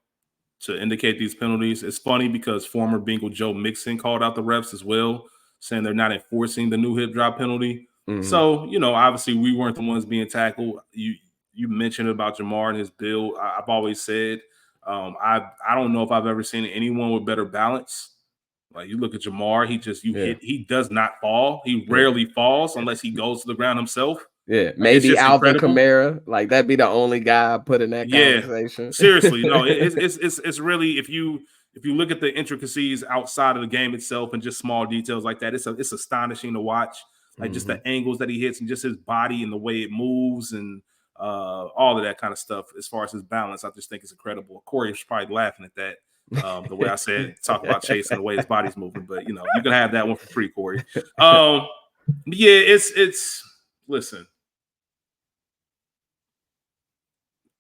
to indicate these penalties. It's funny because former Bengal Joe Mixon called out the refs as well, saying they're not enforcing the new hip drop penalty. Mhm. So, obviously we weren't the ones being tackled. You mentioned about Jamar and his build. I've always said I don't know if I've ever seen anyone with better balance. Like you look at Jamar, Yeah, he does not fall. He yeah, rarely falls unless he goes to the ground himself. yeah. Like it's Maybe just Alvin incredible. Kamara, like that'd be the only guy I put in that Yeah, conversation. seriously, no, it's really if you look at the intricacies outside of the game itself and just small details like that, it's astonishing to watch. Like just Mhm. the angles that he hits and just his body and the way it moves and all of that kind of stuff. As far as his balance, I just think it's incredible. Corey's probably laughing at that. The way I said talk about Chase and the way his body's moving, but you can have that one for free, Corey. Um, yeah, it's listen.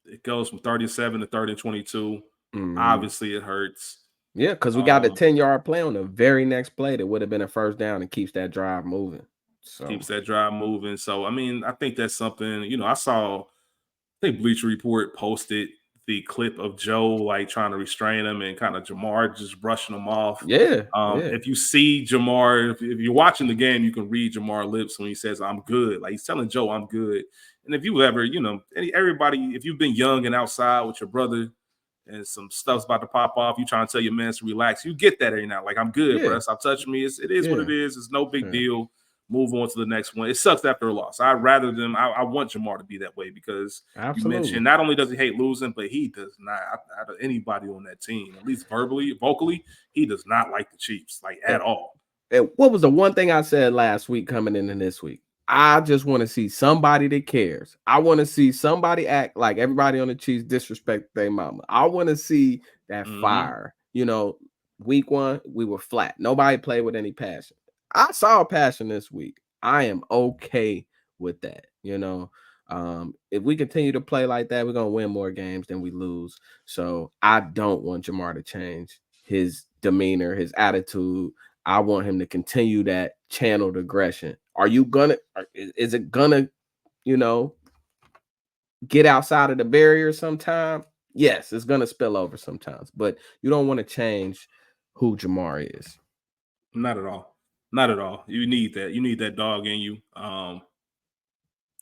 It goes from 37 to 30 and 22. Mhm. Obviously, it hurts. Yeah, because we got a Um, 10-yard play on the very next play that would have been a first down and keeps that drive moving. keeps So that drive moving. So, I mean, I think that's something, I think Bleacher Report posted the clip of Joe like trying to restrain him and kind of Jamar just brushing him off. yeah, yeah, If you see Jamar, if you're watching the game, you can read Jamar lips when he says, I'm good. Like he's telling Joe, I'm good. And if you ever, everybody, if you've been young and outside with your brother and some stuff's about to pop off, you trying to tell your man to relax. You get that every now. Like I'm good, bro. yeah, Stop touching me. It is what yeah, it is. It's no big yeah. deal. Move on to the next one. It sucks after a loss. I'd rather them. I want Jamar to be that way because you Absolutely. mentioned not only does he hate losing, but he does not. Out of anybody on that team, at least vocally, he does not like the Chiefs like And at all. and what was the one thing I said last week coming into this week? I just want to see somebody that cares. I want to see somebody act like everybody on the Chiefs disrespect their mama. I want to see that Hmm. fire. Week one, we were flat. Nobody played with any passion. I saw passion this week. I am okay with that. If we continue to play like that, we're gonna win more games than we lose. So I don't want Jamar to change his demeanor, his attitude. I want him to continue that channeled aggression. Is it gonna, you know, get outside of the barrier sometime? Yes, it's gonna spill over sometimes, but you don't want to change who Jamar is. Not at all. Not at all. You need that. You need that dog in you.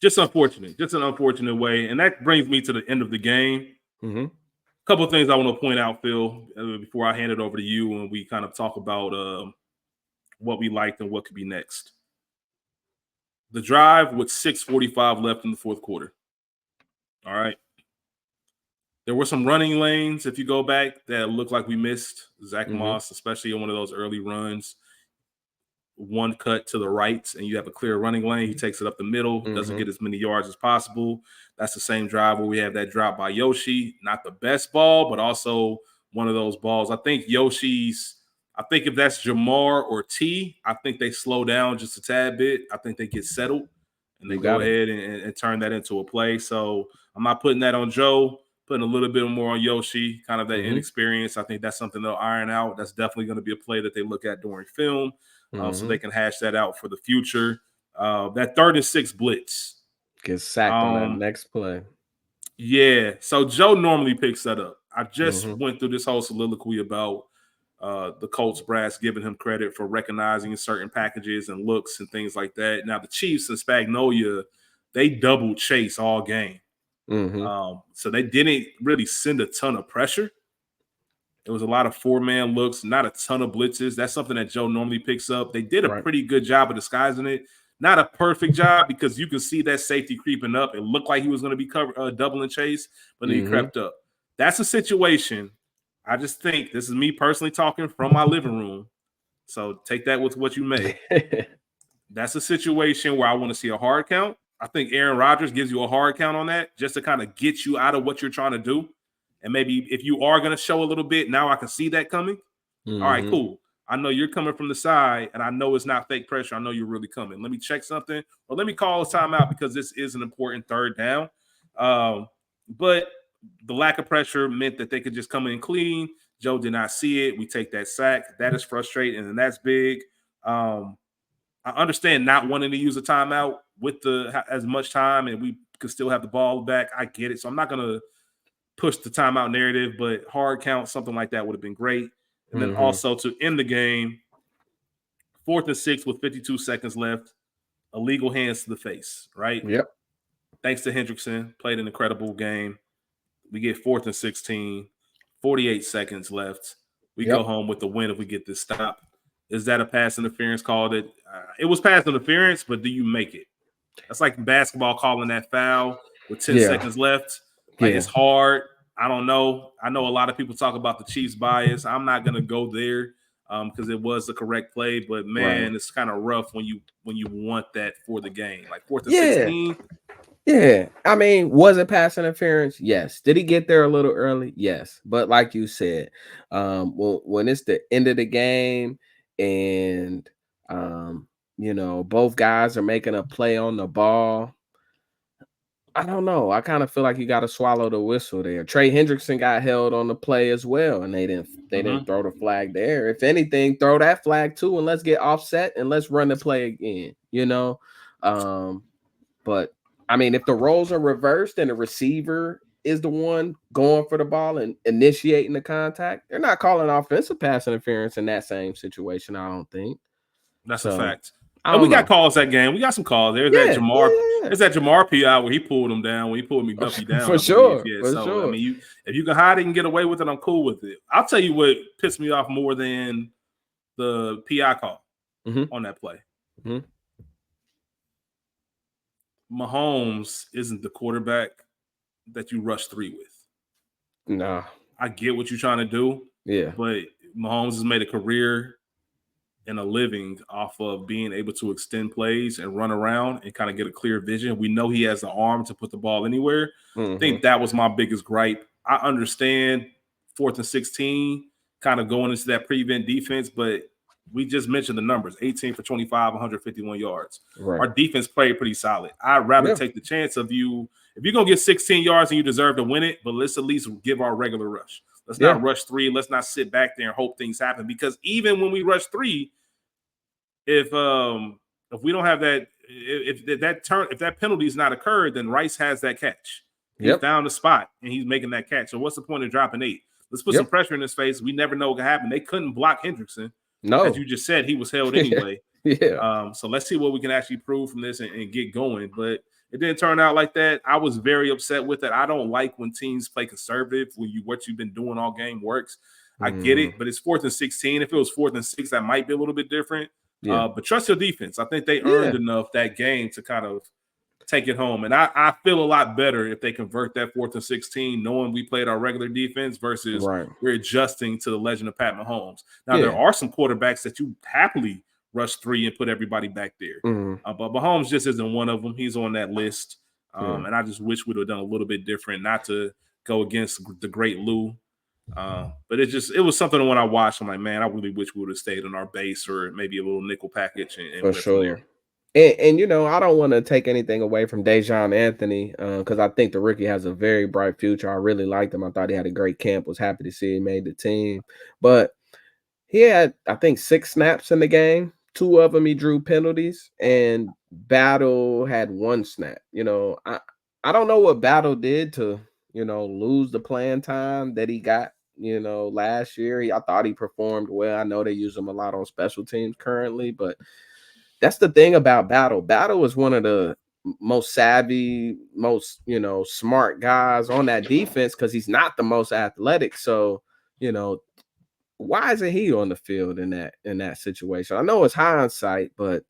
Just unfortunate. Just an unfortunate way, and that brings me to the end of the game. Hmm. Couple of things I want to point out, Phil, before I hand it over to you and we kind of talk about what we liked and what could be next. The drive with 6:45 left in the fourth quarter. All right. There were some running lanes, if you go back, that looked like we missed. Zach Hmm. Moss, especially in one of those early runs. One cut to the right and you have a clear running lane. He takes it up the middle, doesn't Hmm. get as many yards as possible. That's the same drive where we have that drop by Yoshi. Not the best ball, but also one of those balls. I think if that's Jamar or T, I think they slow down just a tad bit. I think they get settled and they You go got it. ahead and turn that into a play. So I'm not putting that on Joe, putting a little bit more on Yoshi, kind of that Hmm. inexperience. I think that's something they'll iron out. That's definitely going to be a play that they look at during film. So Hmm. they can hash that out for the future. That 3rd and 6 blitz. Get sacked on that Um, next play. yeah. So Joe normally picks that up. I just Hmm. went through this whole soliloquy about the Colts brass giving him credit for recognizing certain packages and looks and things like that. Now the Chiefs and Spagnolia, they doubled Chase all game. Hmm. So they didn't really send a ton of pressure. It was a lot of 4-man looks, not a ton of blitzes. That's something that Joe normally picks up. They did a Right. pretty good job of disguising it. Not a perfect job because you can see that safety creeping up. It looked like he was going to be doubling Chase, but then he Hmm. crept up. That's a situation. I just think this is me personally talking from my living room. So take that with what you may. That's a situation where I want to see a hard count. I think Aaron Rodgers gives you a hard count on that just to kind of get you out of what you're trying to do. And maybe if you are going to show a little bit, now I can see that coming. All right, Hmm. cool. I know you're coming from the side, and I know it's not fake pressure. I know you're really coming. Let me check something, or let me call a timeout because this is an important third down. But the lack of pressure meant that they could just come in clean. Joe did not see it. We take that sack. That is frustrating, and that's big. Um, I understand not wanting to use a timeout with as much time, and we could still have the ball back. I get it. So I'm not going to push the timeout narrative, but hard count, something like that would have been great. And then also to end the game, 4th and 6 with 52 seconds left, illegal hands to the face, right? Yep. Thanks to Hendrickson, played an incredible game. We get 4th and 16, 48 seconds left. We go home with the win if we get this stop. Is that a pass interference call? That it was pass interference, but do you make it? That's like basketball calling that foul with 10 seconds left. Like it's hard. I don't know. I know a lot of people talk about the Chiefs bias. I'm not gonna go there because it was the correct play, but man, it's kind of rough when you want that for the game. Like 4th and 16. Yeah. I mean, was it pass interference? Yes. Did he get there a little early? Yes. But like you said, when it's the end of the game and both guys are making a play on the ball, I don't know. I kind of feel like you got to swallow the whistle there. Trey Hendrickson got held on the play as well, and they didn't throw the flag there. If anything, throw that flag too, and let's get offset and let's run the play again. But I mean, if the roles are reversed and the receiver is the one going for the ball and initiating the contact, they're not calling offensive pass interference in that same situation. I don't think that's a fact. And we got calls that game. We got some calls. There's that Jamar. There's that Jamar PI where he pulled him down. When he pulled McDuffie down, for sure. Yeah. I mean, if you can hide it and get away with it, I'm cool with it. I'll tell you what pissed me off more than the PI call on that play. Mahomes isn't the quarterback that you rush 3 with. Nah. I get what you're trying to do. Yeah. But Mahomes has made a career and a living off of being able to extend plays and run around and kind of get a clear vision. We know he has the arm to put the ball anywhere. I think that was my biggest gripe. I understand 4th and 16 kind of going into that prevent defense, but we just mentioned the numbers, 18 for 25, 151 yards. Right. Our defense played pretty solid. I'd rather take the chance of you. If you're going to get 16 yards and you deserve to win it, but let's at least give our regular rush. Let's not rush 3. Let's not sit back there and hope things happen. Because even when we rush 3, if we don't have that, if that penalty is not occurred, then Rice has that catch. He found the spot and he's making that catch. So what's the point of dropping 8? Let's put some pressure in his face. We never know what can happen. They couldn't block Hendrickson. No, as you just said, he was held anyway. So let's see what we can actually prove from this and get going. But it didn't turn out like that. I was very upset with it. I don't like when teams play conservative. When what you've been doing all game works. I get it, but it's 4th and 16. If it was 4th and 6, that might be a little bit different. But trust your defense. I think they earned enough that game to kind of take it home. And I feel a lot better if they convert that 4th and 16, knowing we played our regular defense versus we're adjusting to the legend of Pat Mahomes. Now, there are some quarterbacks that you happily rush 3 and put everybody back there. But Mahomes just isn't one of them. He's on that list. And I just wish we'd have done a little bit different, not to go against the great Lou. But it was something when I watched, I'm like, man, I really wish we would have stayed on our base or maybe a little nickel package and for sure. And I don't want to take anything away from Dejon Anthony because I think the rookie has a very bright future. I really liked him. I thought he had a great camp. Was happy to see he made the team. But he had, I think, 6 snaps in the game. 2 of them he drew penalties, and Battle had 1 snap. I don't know what Battle did to lose the playing time that he got. Last year I thought he performed well. I know they use him a lot on special teams currently, but that's the thing about Battle. Battle is one of the most savvy, most, smart guys on that defense because he's not the most athletic. So, why isn't he on the field in that situation? I know it's hindsight, but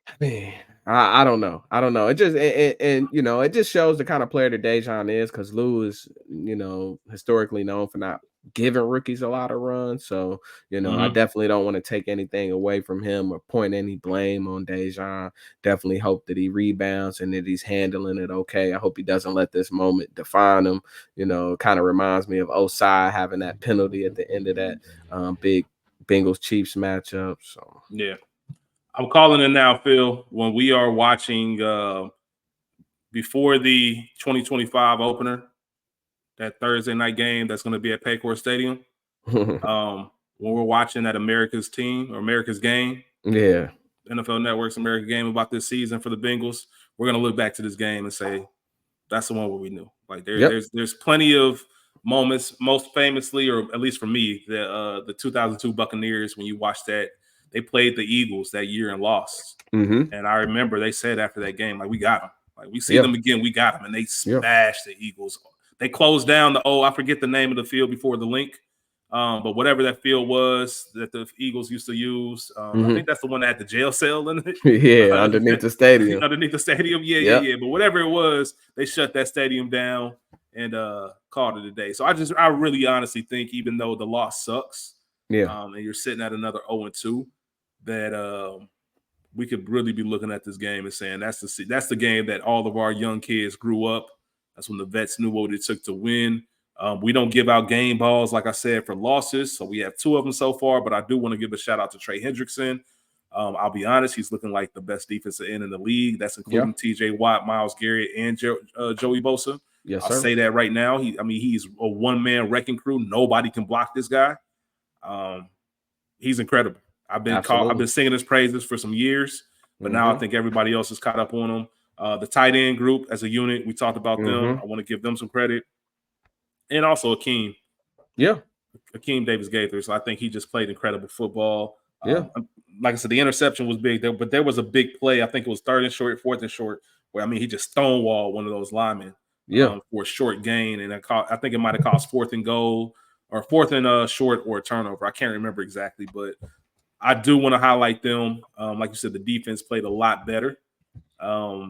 I mean, I don't know. I don't know. It just it just shows the kind of player that Dejon is because Lou is, historically known for not giving rookies a lot of runs. So, I definitely don't want to take anything away from him or point any blame on Dejon. Definitely hope that he rebounds and that he's handling it okay. I hope he doesn't let this moment define him. Kind of reminds me of Osai having that penalty at the end of that big Bengals Chiefs matchup. So yeah. I'm calling it now, Phil, when we are watching before the 2025 opener, that Thursday night game that's going to be at Paycor Stadium. When we're watching that America's team or America's game. Yeah. NFL Network's American Game about this season for the Bengals, we're gonna look back to this game and say that's the one where we knew. Like Yep. there's plenty of moments, most famously, or at least for me, the 2002 Buccaneers, when you watch that, they played the Eagles that year and lost. Mm-hmm. And I remember they said after that game, like, we got them. Like, we see Yeah. them again, we got them. And they Yeah. smashed the Eagles. They closed down I forget the name of the field before the link. But whatever that field was that the Eagles used to use, I think that's the one that had the jail cell in it. Yeah, underneath the stadium. Underneath the stadium. Yep. Yeah. But whatever it was, they shut that stadium down and called it a day. So I really honestly think, even though the loss sucks, Yeah. and you're sitting at another 0-2, that we could really be looking at this game and saying that's the game that all of our young kids grew up. That's when the vets knew what it took to win. We don't give out game balls, like I said, for losses. So we have 2 of them so far, but I do want to give a shout out to Trey Hendrickson. I'll be honest, he's looking like the best defensive end in the league. That's including TJ Watt, Myles Garrett, and Joey Bosa. Yes, I'll sir. say that right now. He's a one-man wrecking crew. Nobody can block this guy. He's incredible. I've been singing his praises for some years, but now I think everybody else has caught up on him. The tight end group as a unit, we talked about them. I want to give them some credit. And also Akeem. Yeah. Akeem Davis-Gaither. So I think he just played incredible football. Yeah. Like I said, the interception was big, but there was a big play. I think it was 3rd and short, 4th and short, where he just stonewalled one of those linemen for a short gain. And I think it might have cost 4th and goal or 4th and short or a turnover. I can't remember exactly, but I do want to highlight them. Like you said, the defense played a lot better.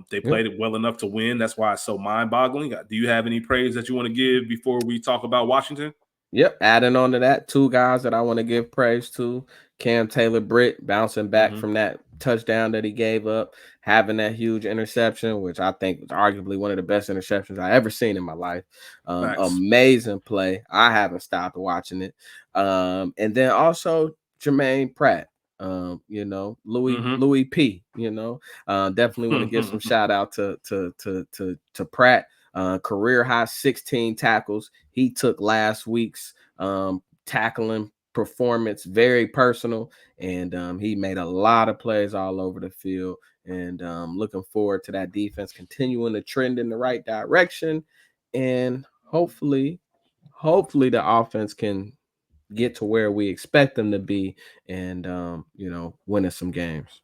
They played it well enough to win. That's why it's so mind-boggling. Do you have any praise that you want to give before we talk about Washington? Yep. Adding on to that, 2 guys that I want to give praise to. Cam Taylor-Britt bouncing back from that touchdown that he gave up, having that huge interception, which I think was arguably one of the best interceptions I ever seen in my life. Amazing play. I haven't stopped watching it. And then also Jermaine Pratt. Louis P. Definitely want to give some shout out to Pratt. Career high 16 tackles. He took last week's tackling performance very personal, and he made a lot of plays all over the field. And looking forward to that defense continuing to trend in the right direction, and hopefully the offense can get to where we expect them to be, and winning some games.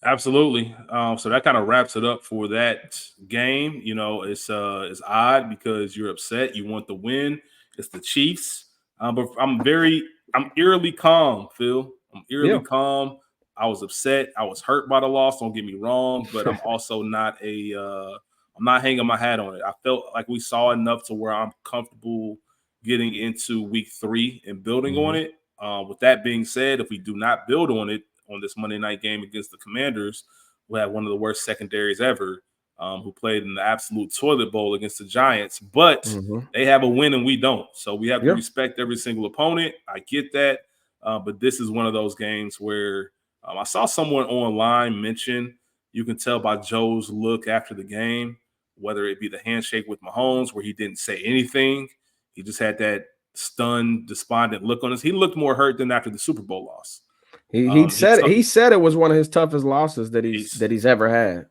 Absolutely. So that kind of wraps it up for that game. It's odd because you're upset. You want the win. It's the Chiefs. But I'm eerily calm, Phil. I'm eerily calm. I was upset. I was hurt by the loss. Don't get me wrong, but I'm also not I'm not hanging my hat on it. I felt like we saw enough to where I'm comfortable getting into week 3 and building on it. With that being said, if we do not build on it on this Monday night game against the Commanders, we'll have one of the worst secondaries ever, who played in the absolute toilet bowl against the Giants. But they have a win and we don't. So we have to respect every single opponent. I get that. But this is one of those games where I saw someone online mention, you can tell by Joe's look after the game, whether it be the handshake with Mahomes where he didn't say anything. He just had that stunned, despondent look on his. He looked more hurt than after the Super Bowl loss. He said it was one of his toughest losses that he's ever had.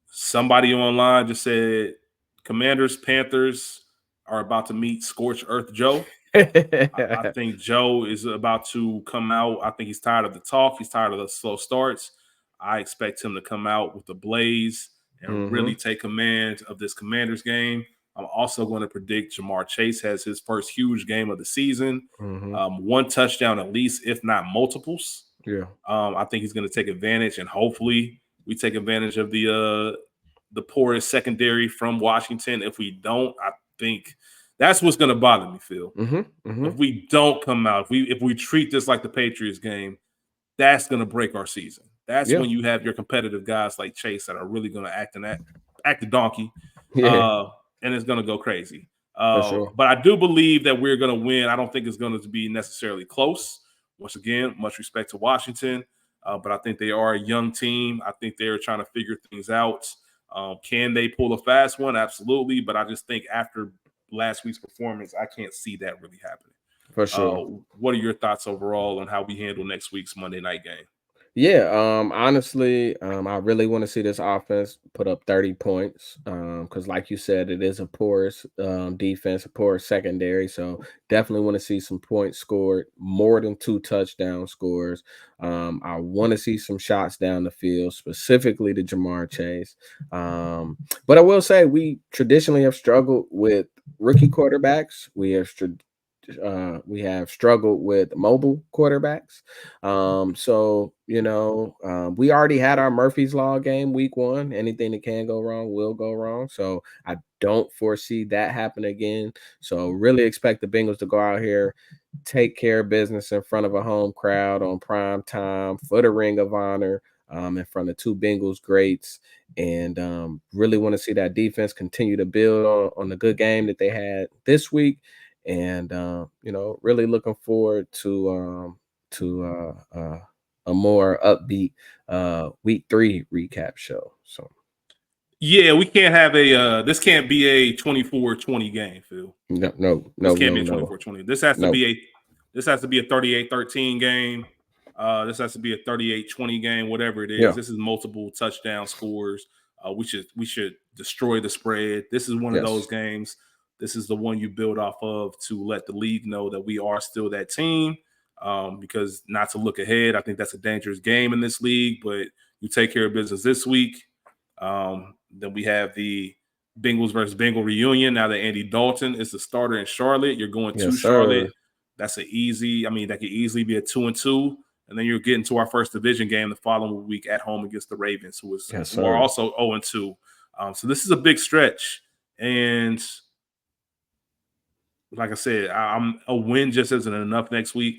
Somebody online just said Commanders, Panthers are about to meet Scorched Earth Joe. I think Joe is about to come out. I think he's tired of the talk. He's tired of the slow starts. I expect him to come out with the blaze and really take command of this Commanders game. I'm also going to predict Jamar Chase has his first huge game of the season. 1 touchdown at least, if not multiples. Yeah. I think he's going to take advantage, and hopefully we take advantage of the poorest secondary from Washington. If we don't, I think that's what's going to bother me, Phil. If we don't come out, if we treat this like the Patriots game, that's going to break our season. That's when you have your competitive guys like Chase that are really going to act the donkey. And it's going to go crazy. Sure. But I do believe that we're going to win. I don't think it's going to be necessarily close. Once again, much respect to Washington, but I think they are a young team. I think they're trying to figure things out. Can they pull a fast one? Absolutely. But I just think after last week's performance, I can't see that really happening. For sure. What are your thoughts overall on how we handle next week's Monday night game? Yeah, honestly, I really want to see this offense put up 30 points. Because like you said, it is a porous defense, a porous secondary. So definitely want to see some points scored, more than 2 touchdown scores. I want to see some shots down the field, specifically to Jamar Chase. But I will say we traditionally have struggled with rookie quarterbacks. We have struggled with mobile quarterbacks. We already had our Murphy's Law game week 1. Anything that can go wrong will go wrong. So I don't foresee that happen again. So really expect the Bengals to go out here, take care of business in front of a home crowd on prime time for the Ring of Honor. In front of 2 Bengals greats, and really want to see that defense continue to build on the good game that they had this week, and really looking forward to a more upbeat week 3 recap show. So Yeah, we can't have this can't be a 24-20 game, Phil. no, no, This no, can't no, be a no, 24-20. This has to no. be a 38-13 game. This has to be a 38-20 game, whatever it is. Yeah. This is multiple touchdown scores. We should destroy the spread. This is one of those Yes. games. This is the one you build off of to let the league know that we are still that team. Because not to look ahead, I think that's a dangerous game in this league. But you take care of business this week. Then we have the Bengals versus Bengal reunion. Now that Andy Dalton is the starter in Charlotte, you're going to Yes, Charlotte. sir. That's that could easily be a 2-2. And then you're getting to our first division game the following week at home against the Ravens, Yes, who are sir. also 0-2. So this is a big stretch. And like I said, I'm a win just isn't enough next week.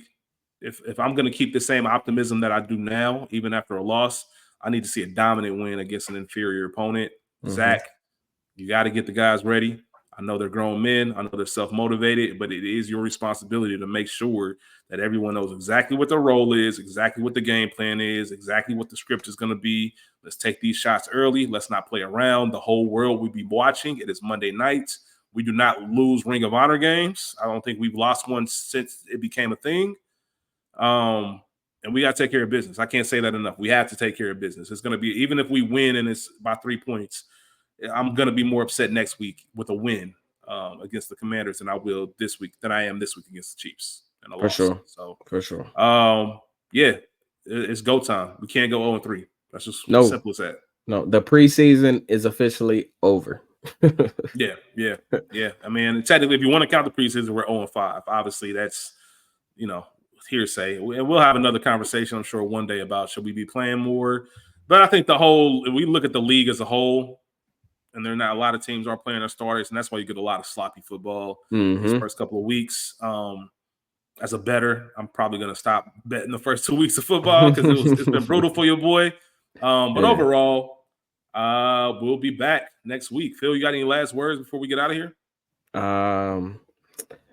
If I'm going to keep the same optimism that I do now, even after a loss, I need to see a dominant win against an inferior opponent. Hmm. Zach, you got to get the guys ready. I know they're grown men. I know they're self-motivated, but it is your responsibility to make sure that everyone knows exactly what their role is, exactly what the game plan is, exactly what the script is going to be. Let's take these shots early. Let's not play around. The whole world will be watching. It is Monday nights. We do not lose Ring of Honor games. I don't think we've lost one since it became a thing. And we got to take care of business. I can't say that enough. We have to take care of business. It's going to be, even if we win and it's by 3 points, I'm going to be more upset next week with a win against the Commanders than I am this week against the Chiefs and a For loss. sure. So, For sure. yeah, it's go time. We can't go 0-3. That's just No, simple as that. no. The preseason is officially over. Yeah. I mean, technically, if you want to count the preseason, we're 0-5. Obviously, that's, hearsay. And we'll have another conversation, I'm sure, one day about should we be playing more. But I think if we look at the league as a whole, and there are not a lot of teams aren't playing their starters, and that's why you get a lot of sloppy football these Hmm. first couple of weeks. As a bettor, I'm probably going to stop betting the first 2 weeks of football because it's been brutal for your boy. But Yeah. overall, we'll be back next week. Phil, you got any last words before we get out of here? Um,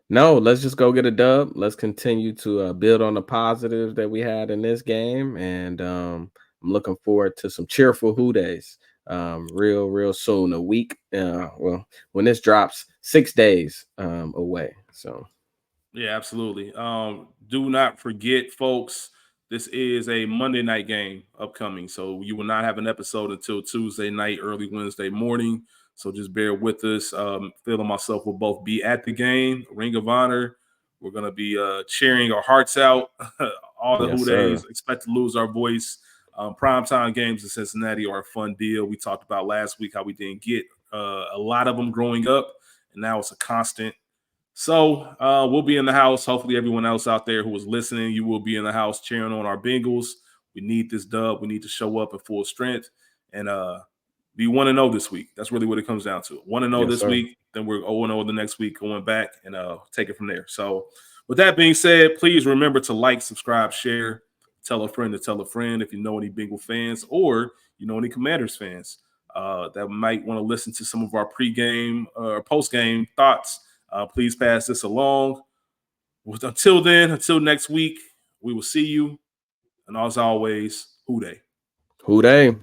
no, let's just go get a dub. Let's continue to build on the positives that we had in this game, and I'm looking forward to some cheerful Who Days. Real soon. A week. Well, when this drops, 6 days away. So Yeah, absolutely. Do not forget, folks, this is a Monday night game upcoming. So you will not have an episode until Tuesday night, early Wednesday morning. So just bear with us. Phil and myself will both be at the game, Ring of Honor. We're going to be cheering our hearts out. All the yes, Who sir. Days, expect to lose our voice. Primetime games in Cincinnati are a fun deal. We talked about last week how we didn't get a lot of them growing up, and now it's a constant. So we'll be in the house. Hopefully, everyone else out there who was listening, you will be in the house cheering on our Bengals. We need this dub. We need to show up in full strength and be 1-0 this week. That's really what it comes down to. 1-0 Yes, this sir. week, then we're 0-0 the next week, going back and take it from there. So, with that being said, please remember to like, subscribe, share, tell a friend to tell a friend if you know any Bengal fans or you know any Commanders fans that might want to listen to some of our pregame or post-game thoughts. Please pass this along. Until then, until next week, we will see you. And as always, Who Dey. Who Day?